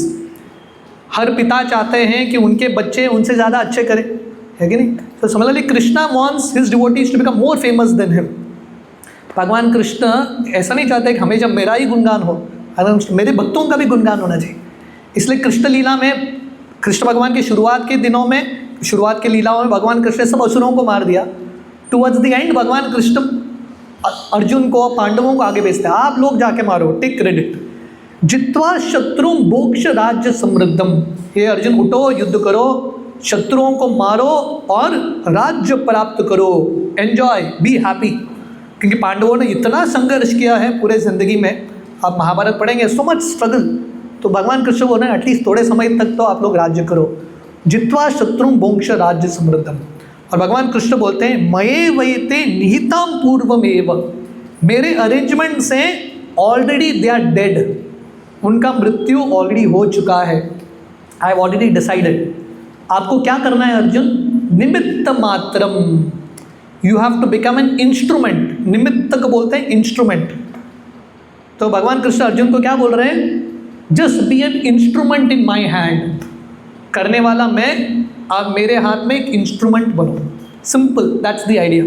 हर पिता चाहते हैं कि उनके बच्चे उनसे ज़्यादा अच्छे करें, है कि नहीं? तो similarly Krishna wants his devotees to become more famous than him. भगवान कृष्ण ऐसा नहीं चाहते कि हमेशा मेरा ही गुणगान हो, मेरे भक्तों का भी गुणगान होना चाहिए। इसलिए कृष्ण लीला में, कृष्ण भगवान की शुरुआत के दिनों में, शुरुआत के लीलाओं में भगवान कृष्ण ने सब असुरों को मार दिया। टुवर्ड्स द एंड भगवान कृष्ण अर्जुन को, पांडवों को आगे भेजते हैं, आप लोग जाके मारो, टेक क्रेडिट। जित्वा शत्रुं भोक्ष्य राज्य समृद्धम, हे अर्जुन उठो, युद्ध करो, शत्रुओं को मारो और राज्य प्राप्त करो, एंजॉय, बी हैप्पी। क्योंकि पांडवों ने इतना संघर्ष किया है पूरे ज़िंदगी में, आप महाभारत पढ़ेंगे, सो मच स्ट्रगल। तो भगवान कृष्ण बोल रहे हैं एटलीस्ट थोड़े समय तक तो आप लोग राज्य करो। जित्वा शत्रुं भोक्ष्य राज्य समृद्धम। और भगवान कृष्ण बोलते हैं मये वैते निहिताम पूर्वमेव, मेरे अरेंजमेंट से ऑलरेडी दे आर डेड, उनका मृत्यु ऑलरेडी हो चुका है। I have already decided. आपको क्या करना है अर्जुन? निमित्त मात्रम, you have to become an instrument, निमित्त को बोलते हैं इंस्ट्रूमेंट। तो भगवान कृष्ण अर्जुन को क्या बोल रहे हैं? Just be an instrument in my hand, करने वाला मैं, आप मेरे हाथ में एक इंस्ट्रूमेंट बनो, सिंपल, दैट्स द आइडिया।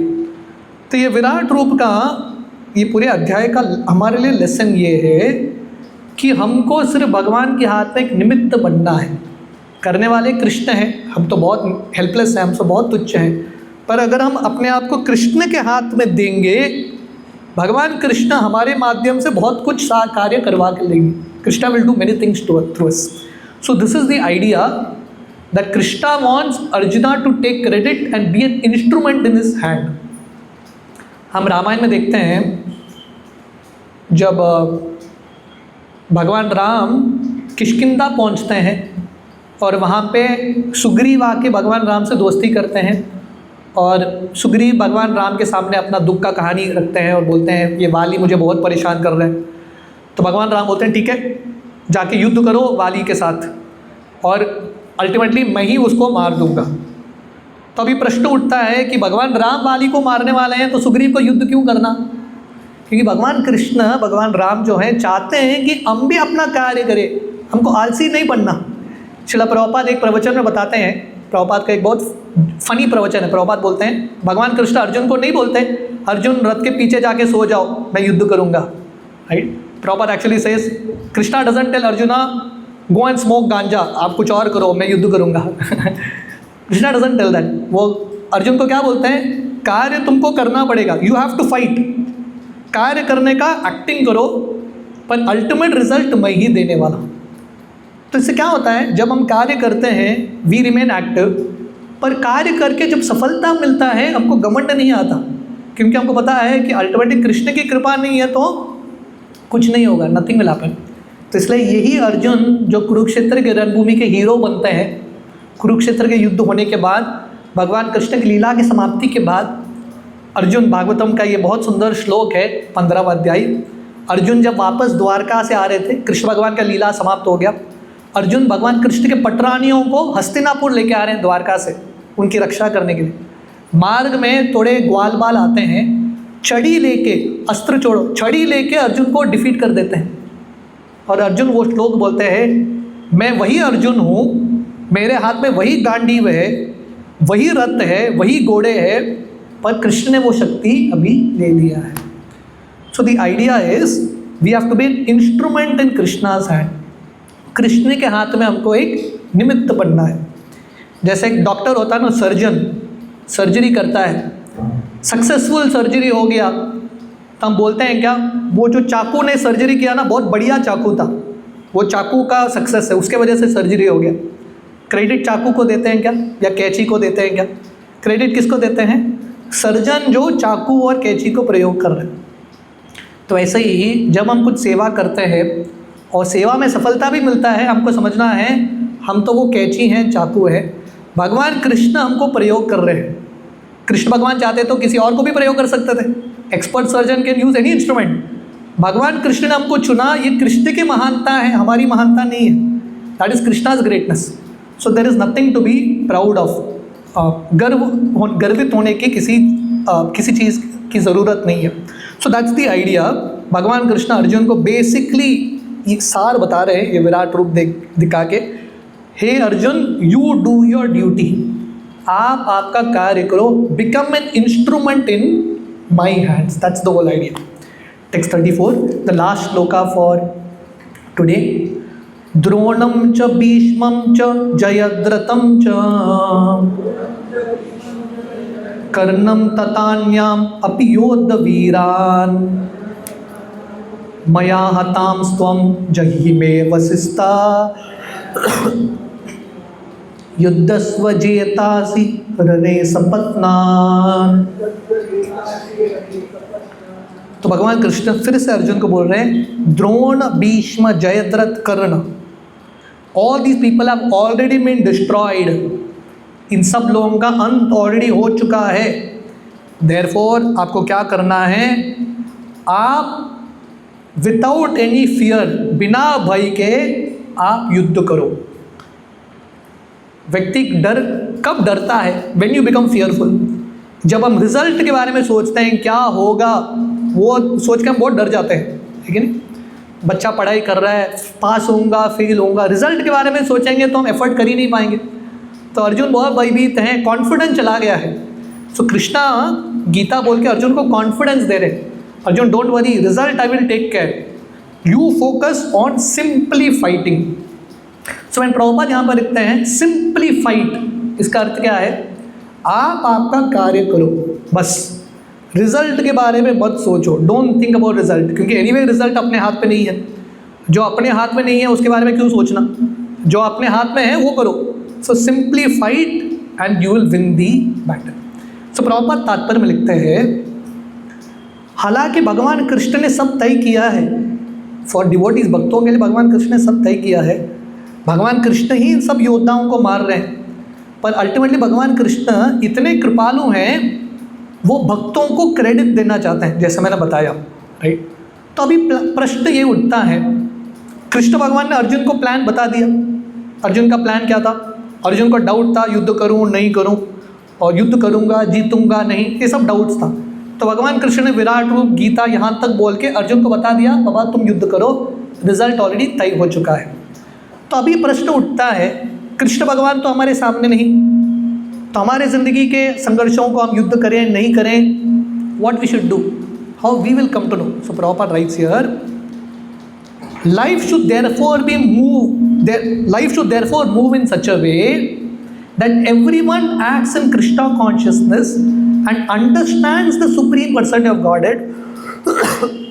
तो ये विराट रूप का ये पूरे अध्याय का हमारे लिए लेसन ये है कि हमको सिर्फ भगवान के हाथ में एक निमित्त बनना है। करने वाले कृष्ण हैं, हम तो बहुत हेल्पलेस हैं, हम तो बहुत तुच्छ हैं, पर अगर हम अपने आप को कृष्ण के हाथ में देंगे, भगवान कृष्ण हमारे माध्यम से बहुत कुछ सा कार्य करवा के लेंगे। Krishna will do many things through us. So this is the idea that Krishna wants Arjuna to take credit and be an instrument in his hand. हम रामायण में देखते हैं जब भगवान राम किष्किंधा पहुंचते हैं और वहाँ पे सुग्रीव आके भगवान राम से दोस्ती करते हैं, और सुग्रीव भगवान राम के सामने अपना दुख का कहानी रखते हैं और बोलते हैं ये वाली मुझे बहुत परेशान कर रहे हैं। तो भगवान राम बोलते हैं ठीक है, जाके युद्ध करो वाली के साथ, और अल्टीमेटली मैं ही उसको मार दूंगा। तो अभी प्रश्न उठता है कि भगवान राम वाली को मारने वाले हैं तो सुग्रीव को युद्ध क्यों करना? क्योंकि भगवान कृष्ण, भगवान राम जो हैं चाहते हैं कि हम भी अपना कार्य करें, हमको आलसी नहीं बनना। श्रील प्रभुपाद एक प्रवचन में बताते हैं, प्रभुपाद का एक बहुत फनी प्रवचन है। प्रभुपाद बोलते हैं भगवान कृष्ण अर्जुन को नहीं बोलते अर्जुन रथ के पीछे जाके सो जाओ मैं युद्ध करूंगा, right? Prabhupada actually says Krishna doesn't tell Arjuna go and smoke ganja, आप कुछ और करो मैं युद्ध करूंगा। Krishna doesn't tell that. वो अर्जुन को क्या बोलते हैं? कार्य तुमको करना पड़ेगा, यू हैव टू फाइट, कार्य करने का एक्टिंग करो, पर अल्टीमेट रिजल्ट मैं ही देने वाला। तो इससे क्या होता है, जब हम कार्य करते हैं वी रिमेन एक्टिव, पर कार्य करके जब सफलता मिलता है हमको घमंड नहीं आता, क्योंकि हमको पता है कि अल्टीमेटली कृष्ण की कृपा नहीं है तो कुछ नहीं होगा, नथिंग विल हैपन। तो इसलिए यही अर्जुन जो कुरुक्षेत्र के रणभूमि के हीरो बनते हैं, कुरुक्षेत्र के युद्ध होने के बाद, भगवान कृष्ण की लीला की समाप्ति के बाद, अर्जुन, भागवतम का ये बहुत सुंदर श्लोक है 15वां अध्याय। अर्जुन जब वापस द्वारका से आ रहे थे, कृष्ण भगवान का लीला समाप्त हो गया, अर्जुन भगवान कृष्ण के पटरानियों को हस्तिनापुर लेके आ रहे हैं द्वारका से उनकी रक्षा करने के लिए। मार्ग में थोड़े ग्वाल बाल आते हैं, छड़ी लेके, अस्त्र छोड़ो, छड़ी लेके अर्जुन को डिफीट कर देते हैं। और अर्जुन वो श्लोक बोलते हैं मैं वही अर्जुन हूँ, मेरे हाथ में वही गांडीव है, वही रथ है, वही घोड़े है, पर कृष्ण ने वो शक्ति अभी ले लिया है। So the idea is we have to be an instrument in Krishna's hand. Krishna के हाथ में हमको एक निमित्त बनना है। जैसे एक डॉक्टर होता है ना, सर्जन सर्जरी करता है, सक्सेसफुल सर्जरी हो गया तो हम बोलते हैं क्या, वो जो चाकू ने सर्जरी किया ना बहुत बढ़िया चाकू था, वो चाकू का सक्सेस है, उसके वजह से सर्जरी हो गया। क्रेडिट चाकू को देते हैं क्या, या कैंची को देते हैं क्या? क्रेडिट किसको देते हैं? सर्जन जो चाकू और कैंची को प्रयोग कर रहे हैं। तो ऐसे ही जब हम कुछ सेवा करते हैं और सेवा में सफलता भी मिलता है, हमको समझना है हम तो वो कैंची हैं, चाकू है, भगवान कृष्ण हमको प्रयोग कर रहे हैं। कृष्ण भगवान चाहते तो किसी और को भी प्रयोग कर सकते थे, expert surgeon can use any instrument. भगवान कृष्ण ने हमको चुना, ये कृष्ण की महानता है, हमारी महानता नहीं है। That is Krishna's greatness. So there is nothing to be proud of. गर्वित होने की किसी चीज़ की ज़रूरत नहीं है। So that's the idea. भगवान कृष्ण अर्जुन को बेसिकली ये सार बता रहे हैं, ये विराट रूप दिखा के, हे Arjun you do your duty, आप आपका कार्य करो, become an instrument in my hands. That's the whole idea. Text 34, the last shloka for today. द्रोणम च भीष्मं च जयद्रथं च कर्णं तथान्याम् अपि योद्धवीरान् मया हतां स्वं जहिमे वसिष्ठा युद्धस्व जेतासि रणे सपत्नान्। तो भगवान कृष्ण फिर से अर्जुन को बोल रहे हैं Drona, Bhishma, Jayadratha, Karna, all these people have already been destroyed. इन सब लोगों का अंत ऑलरेडी हो चुका है। देयरफॉर आपको क्या करना है, आप विदाउट एनी फियर, बिना भय के आप युद्ध करो। व्यक्ति डर कब डरता है? When you become fearful. जब हम रिजल्ट के बारे में सोचते हैं क्या होगा, वो सोच के हम बहुत डर जाते हैं, ठीक है नहीं। बच्चा पढ़ाई कर रहा है, पास होऊंगा फेल होऊंगा, रिजल्ट के बारे में सोचेंगे तो हम एफर्ट कर ही नहीं पाएंगे। तो अर्जुन बहुत भयभीत हैं, कॉन्फिडेंस चला गया है। सो कृष्णा गीता बोल के अर्जुन को कॉन्फिडेंस दे रहे, Arjun don't worry, result I will take care, you focus on simply fighting. So मैंने प्रभुपाद यहाँ पर लिखते हैं सिंपली फाइट, इसका अर्थ क्या है, आप आपका कार्य करो बस, रिजल्ट के बारे में मत सोचो, डोंट थिंक अबाउट रिजल्ट, क्योंकि एनीवे रिजल्ट अपने हाथ पे नहीं है। जो अपने हाथ में नहीं है उसके बारे में क्यों सोचना, जो अपने हाथ में है वो करो। So simply fight and you will win the battle. So Prabhupada तात्पर्य में लिखते हैं, हालांकि भगवान कृष्ण ने सब तय किया है, फॉर डिवोटीज भक्तों के लिए भगवान कृष्ण ने सब तय किया है, भगवान कृष्ण ही इन सब योद्धाओं को मार रहे हैं, पर अल्टीमेटली भगवान कृष्ण इतने कृपालु हैं, वो भक्तों को क्रेडिट देना चाहते हैं, जैसे मैंने बताया, राइट। तो अभी प्रश्न ये उठता है, कृष्ण भगवान ने अर्जुन को प्लान बता दिया, अर्जुन का प्लान क्या था, अर्जुन को डाउट था युद्ध करूं नहीं करूं, और युद्ध करूंगा जीतूंगा नहीं, ये सब डाउट्स था। तो भगवान कृष्ण ने विराट रूप गीता यहाँ तक बोल के अर्जुन को बता दिया, बाबा तुम युद्ध करो, रिजल्ट ऑलरेडी तय हो चुका है। तो अभी प्रश्न उठता है, कृष्ण भगवान तो हमारे सामने नहीं, तो हमारे ज़िंदगी के संघर्षों को हम युद्ध करें नहीं करें, what we should do, how we will come to know. So Prabhupada writes here, life should therefore move in such a way that everyone acts in Krishna consciousness and understands the supreme personality of Godhead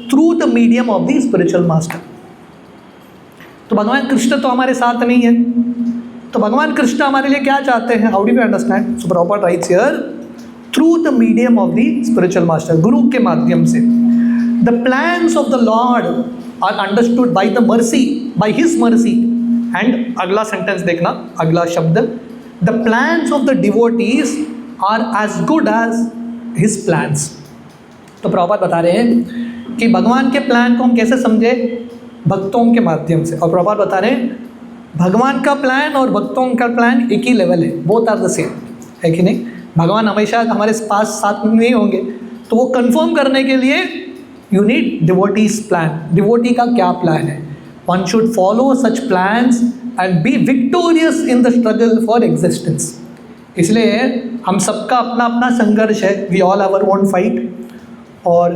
through the medium of the spiritual master. तो भगवान कृष्ण तो हमारे साथ नहीं है, तो भगवान कृष्ण हमारे लिए क्या चाहते हैं, how do we understand. So Prabhupada writes here, through the medium of the spiritual master, गुरु के माध्यम से, the plans of the lord are understood by the mercy, by his mercy, and अगला सेंटेंस देखना, अगला शब्द, the plans of the devotees are as good as his plans। तो प्रभुपाद बता रहे हैं कि भगवान के प्लान को हम कैसे समझे, भक्तों के माध्यम से। और प्रभुपाद बता रहे हैं भगवान का प्लान और भक्तों का प्लान एक ही लेवल है, बोथ आर द सेम, है कि नहीं। भगवान हमेशा हमारे पास साथ नहीं होंगे, तो वो कंफर्म करने के लिए you need devotee's plan, devotee का क्या प्लान है, one should follow such plans and be victorious in the struggle for existence। इसलिए हम सबका अपना अपना संघर्ष है, we all have our own fight, और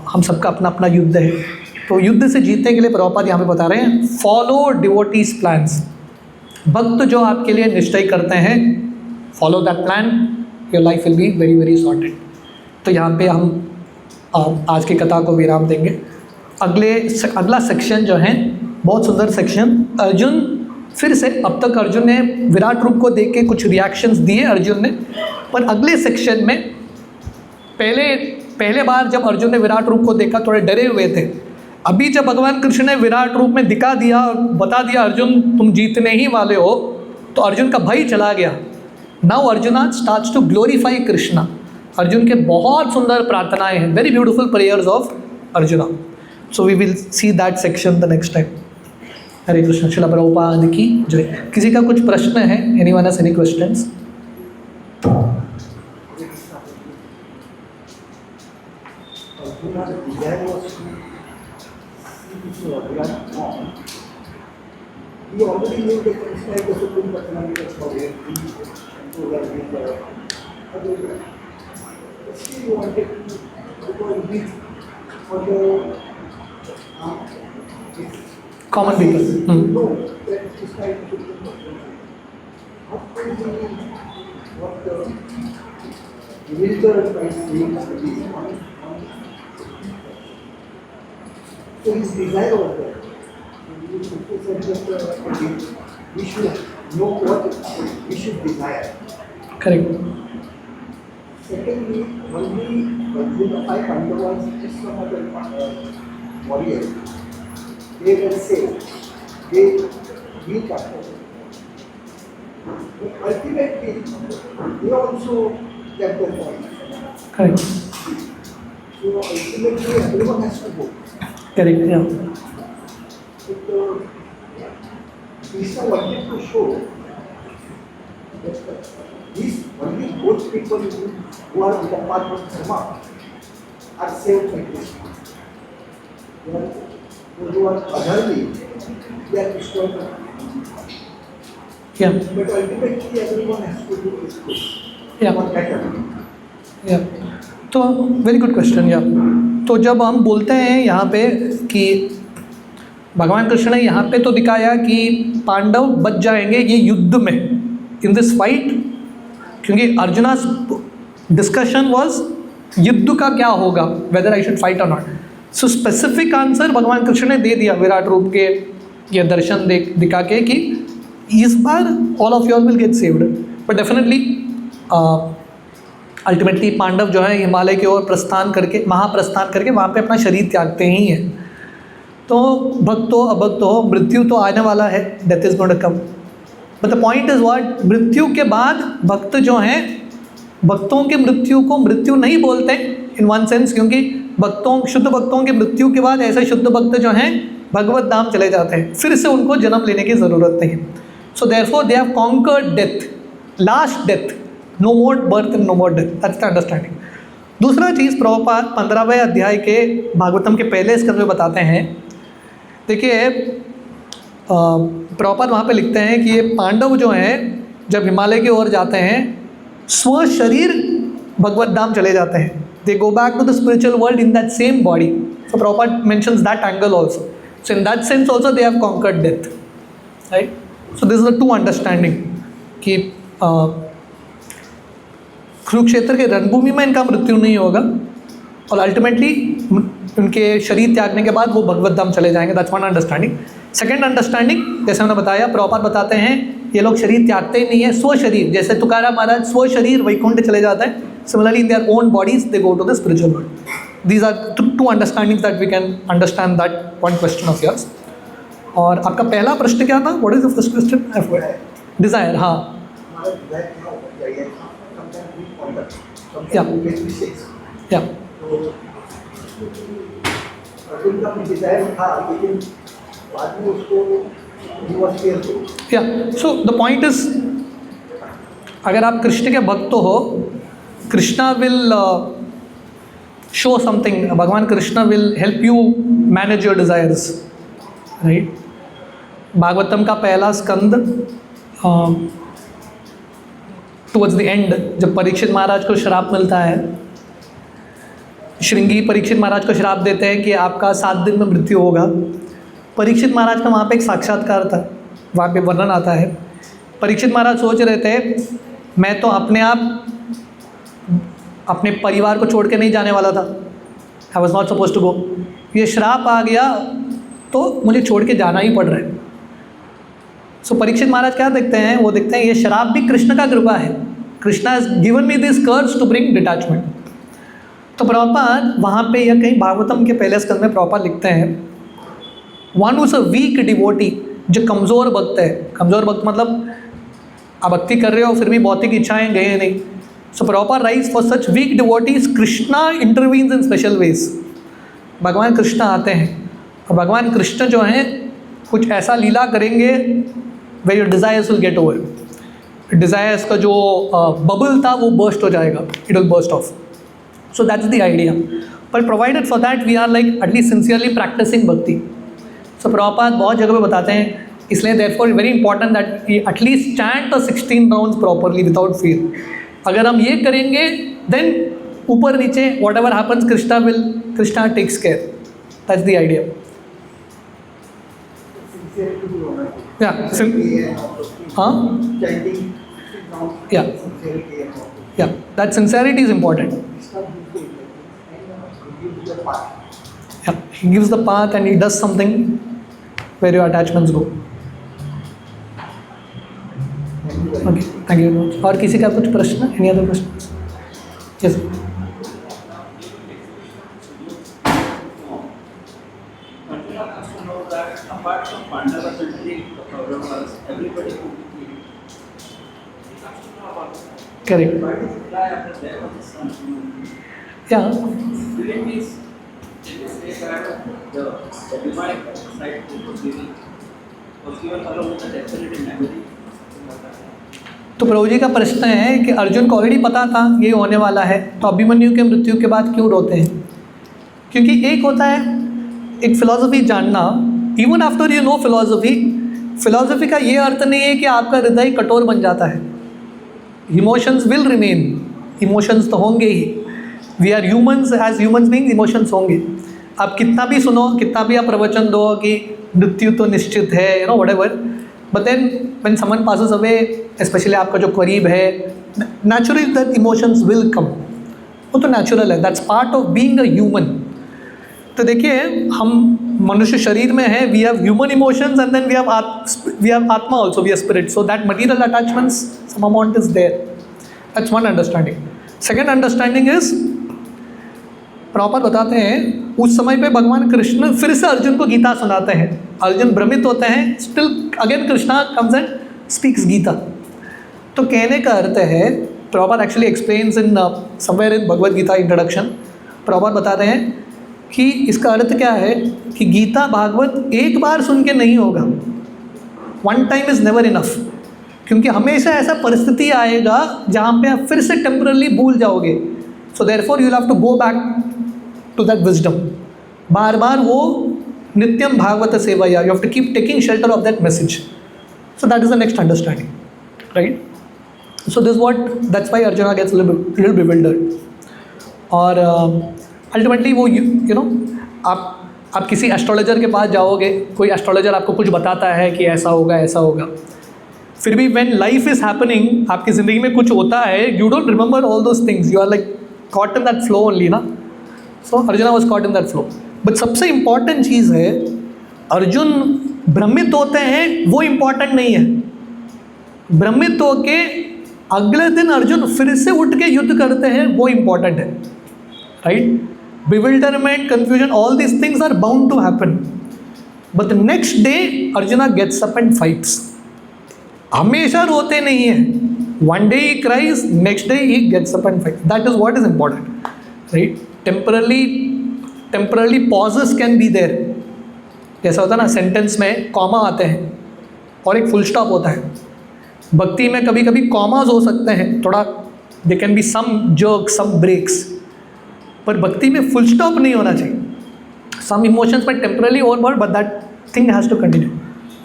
हम सबका अपना अपना युद्ध है। तो युद्ध से जीतने के लिए प्रभुपाद यहाँ पे बता रहे हैं, follow devotee's plans, भक्त जो आपके लिए निश्चय करते हैं, follow that plan, your life will be very very sorted। तो यहाँ पे हम आज की कथा को विराम देंगे। अगला सेक्शन जो है बहुत सुंदर सेक्शन, अर्जुन फिर से, अब तक अर्जुन ने विराट रूप को देख के कुछ रिएक्शंस दिए अर्जुन ने, पर अगले सेक्शन में पहले बार जब अर्जुन ने विराट रूप को देखा थोड़े डरे हुए थे, अभी जब भगवान कृष्ण ने विराट रूप में दिखा दिया और बता दिया अर्जुन तुम जीतने ही वाले हो, तो अर्जुन का भय चला गया। Now Arjuna starts to glorify Krishna. Arjun के बहुत सुंदर प्रार्थनाएं हैं, very beautiful prayers of Arjuna. So we will see that section the next time. Hare Krishna, Srila Prabhupada की जय। किसी का कुछ प्रश्न है, anyone has any questions? He already knew that Krishna is the supreme personality of Godhead. Still he wanted to go and reach for the common people. Know that Krishna is the supreme personality. How can he what the wisdom by saying this? So his desire was there. We should know what we should desire. Correct. Secondly, when the 5 Pandavas is some other warriors, they will say, they meet after. But ultimately, they also get their point. Correct. So ultimately, everyone has to go. Correct, yeah. But Krishna wanted to show that these only both people who are in the path of dharma are saved by Krishna. Those who are otherly, they are destroyed. Yeah. But ultimately, everyone has to do is good. Yeah. What better? या तो very good question. या तो जब हम बोलते हैं यहाँ पे कि भगवान कृष्ण ने यहाँ पे तो दिखाया कि पांडव बच जाएंगे ये युद्ध में, इन दिस फाइट, क्योंकि अर्जुना डिस्कशन वाज युद्ध का क्या होगा, वेदर आई शुड फाइट और नॉट। सो स्पेसिफिक आंसर भगवान कृष्ण ने दे दिया विराट रूप के ये दर्शन दिखा के कि इस बार all of your will get saved. But definitely ultimately Pandava जो है हिमालय की ओर महाप्रस्थान करके वहाँ पे अपना शरीर त्यागते ही हैं। तो भक्त हो अभक्त हो, मृत्यु तो आने वाला है, death is going to come. But the point is what, मृत्यु के बाद भक्त जो हैं, भक्तों के मृत्यु को मृत्यु नहीं बोलते इन वन सेंस, क्योंकि शुद्ध भक्तों के मृत्यु के बाद ऐसे शुद्ध भक्त जो हैं भगवत धाम चले जाते हैं, फिर से उनको जन्म लेने की ज़रूरत नहीं। So therefore they have conquered death, last death, no more birth and no more death, that's the understanding. दूसरा चीज़ प्रभुपाद 15वें अध्याय के भागवतम के पहले स्कंद में बताते हैं। देखिए प्रभुपाद वहाँ पे लिखते हैं कि ये पांडव जो हैं जब हिमालय की ओर जाते हैं, स्व शरीर भगवत धाम चले जाते हैं, they go back to the spiritual world in that same body. So Prabhupada mentions that angle also. So in that sense also they have conquered death, right. So this is the two understanding कि कुरुक्षेत्र के रणभूमि में इनका मृत्यु नहीं होगा और ultimately उनके शरीर त्यागने के बाद वो भगवत धाम चले जाएंगे। That's one understanding. Second understanding, जैसे हमने बताया, प्रभुपाद बताते हैं ये लोग शरीर त्यागते ही नहीं है, स्व शरीर, जैसे तुकाराम महाराज स्व शरीर वैकुंठ चले जाते हैं, similarly in their own bodies they go to the spiritual world. These are two understandings that we can understand that one question of yours. और आपका पहला प्रश्न क्या था? What is the first question? Desire. हाँ, हमारा desire क्या होना चाहिए? Sometimes we wonder, sometimes Yeah. we make mistakes. या तो अर्जुन का भी डिजायर था, लेकिन बाद में उसको he was fearful. या सो द पॉइंट इज, अगर आप कृष्ण के भक्त हो, कृष्णा विल शो समथिंग, भगवान Krishna will help you manage your desires, right. Bhagavatam का पहला स्कंद टुवर्ड्स द एंड, जब परीक्षित महाराज को श्राप मिलता है, श्रृंगी परीक्षित महाराज को श्राप देते हैं कि आपका 7 दिन में मृत्यु होगा। परीक्षित महाराज का वहाँ पे एक साक्षात्कार था, वहाँ पे वर्णन आता है। परीक्षित महाराज सोच रहे थे मैं तो अपने आप अपने परिवार को छोड़ के नहीं जाने वाला था, I was not suppose to go, ये श्राप आ गया तो मुझे छोड़ के जाना ही पड़ रहा है। सो परीक्षित महाराज क्या देखते हैं? वो देखते हैं ये शराब भी कृष्ण का कृपा है, Krishna has given me this कर्ज टू ब्रिंग डिटैचमेंट। तो प्रभुपाद वहाँ पे या कहीं भागवतम के पहले स्कंद में प्रभुपाद लिखते हैं, one who's a weak devotee, जो कमज़ोर भक्त है, कमज़ोर भक्त मतलब आप भक्ति कर रहे हो फिर भी भौतिक इच्छाएं गए नहीं। So Prabhupada writes for such weak devotees Krishna intervenes in special ways. भगवान कृष्ण आते हैं और भगवान कृष्ण जो हैं कुछ ऐसा लीला करेंगे way your desires will get over. Desires का जो बबल था वो बर्स्ट हो जाएगा, it will burst off. So that's the idea. पर provided for that we are like at least sincerely practising bhakti. So Prabhupada बहुत जगह पे बताते हैं, इसलिए therefore very important that we at least chant the 16 rounds properly without fear. अगर हम ये करेंगे देन ऊपर नीचे whatever happens Krishna takes care. That's the idea. Sincerity भी होना चाहिए। या हाँ Chanting, Yeah. sincerity है। या that sincerity is important. Krishna gives the path. Yeah, he gives the path and he does something where your attachments go. Okay, thank you very much. और किसी का कुछ प्रश्न? Any other questions? Yes. Apart from Pandavas and the Kauravas, everybody who Correct. reply after death of the son. Yeah. Will it means if we say that the divine side was given along with the definite memory? तो प्रभु जी का प्रश्न है कि अर्जुन को already पता था ये होने वाला है, तो अभिमन्यु के मृत्यु के बाद क्यों रोते हैं? क्योंकि एक होता है एक फिलॉसफी जानना, even after you know philosophy का ये अर्थ नहीं है कि आपका हृदय कठोर बन जाता है। इमोशंस विल रिमेन, इमोशंस तो होंगे ही। We are humans, as humans being emotions होंगे। आप कितना भी सुनो, कितना भी आप प्रवचन दो कि मृत्यु तो निश्चित है, you know whatever, but then when someone passes away, specially आपका जो करीब है, naturally that emotions will come. वो तो नेचुरल है, that's part of being a human. तो देखिए, हम मनुष्य शरीर में है, we have human emotions and then we have atma also, we have spirit, so that material attachments some amount is there. That's one understanding. Second understanding is, proper बताते हैं, उस समय पे भगवान कृष्ण फिर से अर्जुन को गीता सुनाते हैं। अर्जुन भ्रमित होते हैं, still again Krishna comes and speaks Gita. तो कहने का अर्थ है, proper actually explains in somewhere in Bhagavad Gita introduction, proper बताते हैं कि इसका अर्थ क्या है कि गीता भागवत एक बार सुन के नहीं होगा, one time is never enough. क्योंकि हमेशा ऐसा परिस्थिति आएगा जहाँ पे आप फिर से टेम्परली भूल जाओगे। So therefore you have to go back to that wisdom. बार बार वो नित्यम भागवत सेवया, you have to keep taking shelter of that message. So that is the next understanding, right? So this what, that's why Arjun gets little bewildered. और ultimately वो you know, आप किसी एस्ट्रोलॉजर के पास जाओगे, कोई एस्ट्रोलॉजर आपको कुछ बताता है कि ऐसा होगा ऐसा होगा, फिर भी व्हेन लाइफ इज हैपनिंग, आपकी ज़िंदगी में कुछ होता है, you don't remember all those things, you are like caught in that flow only ना। So Arjuna was caught in that flow. But सबसे इम्पॉर्टेंट चीज़ है, अर्जुन भ्रमित होते हैं वो इम्पॉर्टेंट नहीं है। भ्रमित होके अगले दिन अर्जुन फिर से उठ के युद्ध करते हैं, वो इम्पॉर्टेंट है, right? Bewilderment, confusion, all these things are bound to happen. But the next day, Arjuna gets up and fights. हमेशा रोते नहीं हैं. One day he cries, next day he gets up and fights. That is what is important, right? Temporarily pauses can be there. जैसा होता है ना, sentence में comma आते हैं और एक फुल स्टॉप होता है. भक्ति में कभी कभी कॉमाज हो सकते हैं, थोड़ा they can be some jerk, some breaks, पर भक्ति में फुल स्टॉप नहीं होना चाहिए. सम इमोशंस में temporarily overboard, but that thing has to continue.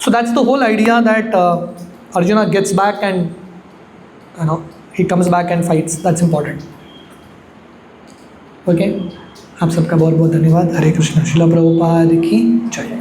So that's the whole idea that Arjuna gets back and you know he comes back and fights. That's important. Okay, आप सबका बहुत बहुत धन्यवाद. हरे कृष्ण. श्रील प्रभुपाद की जय.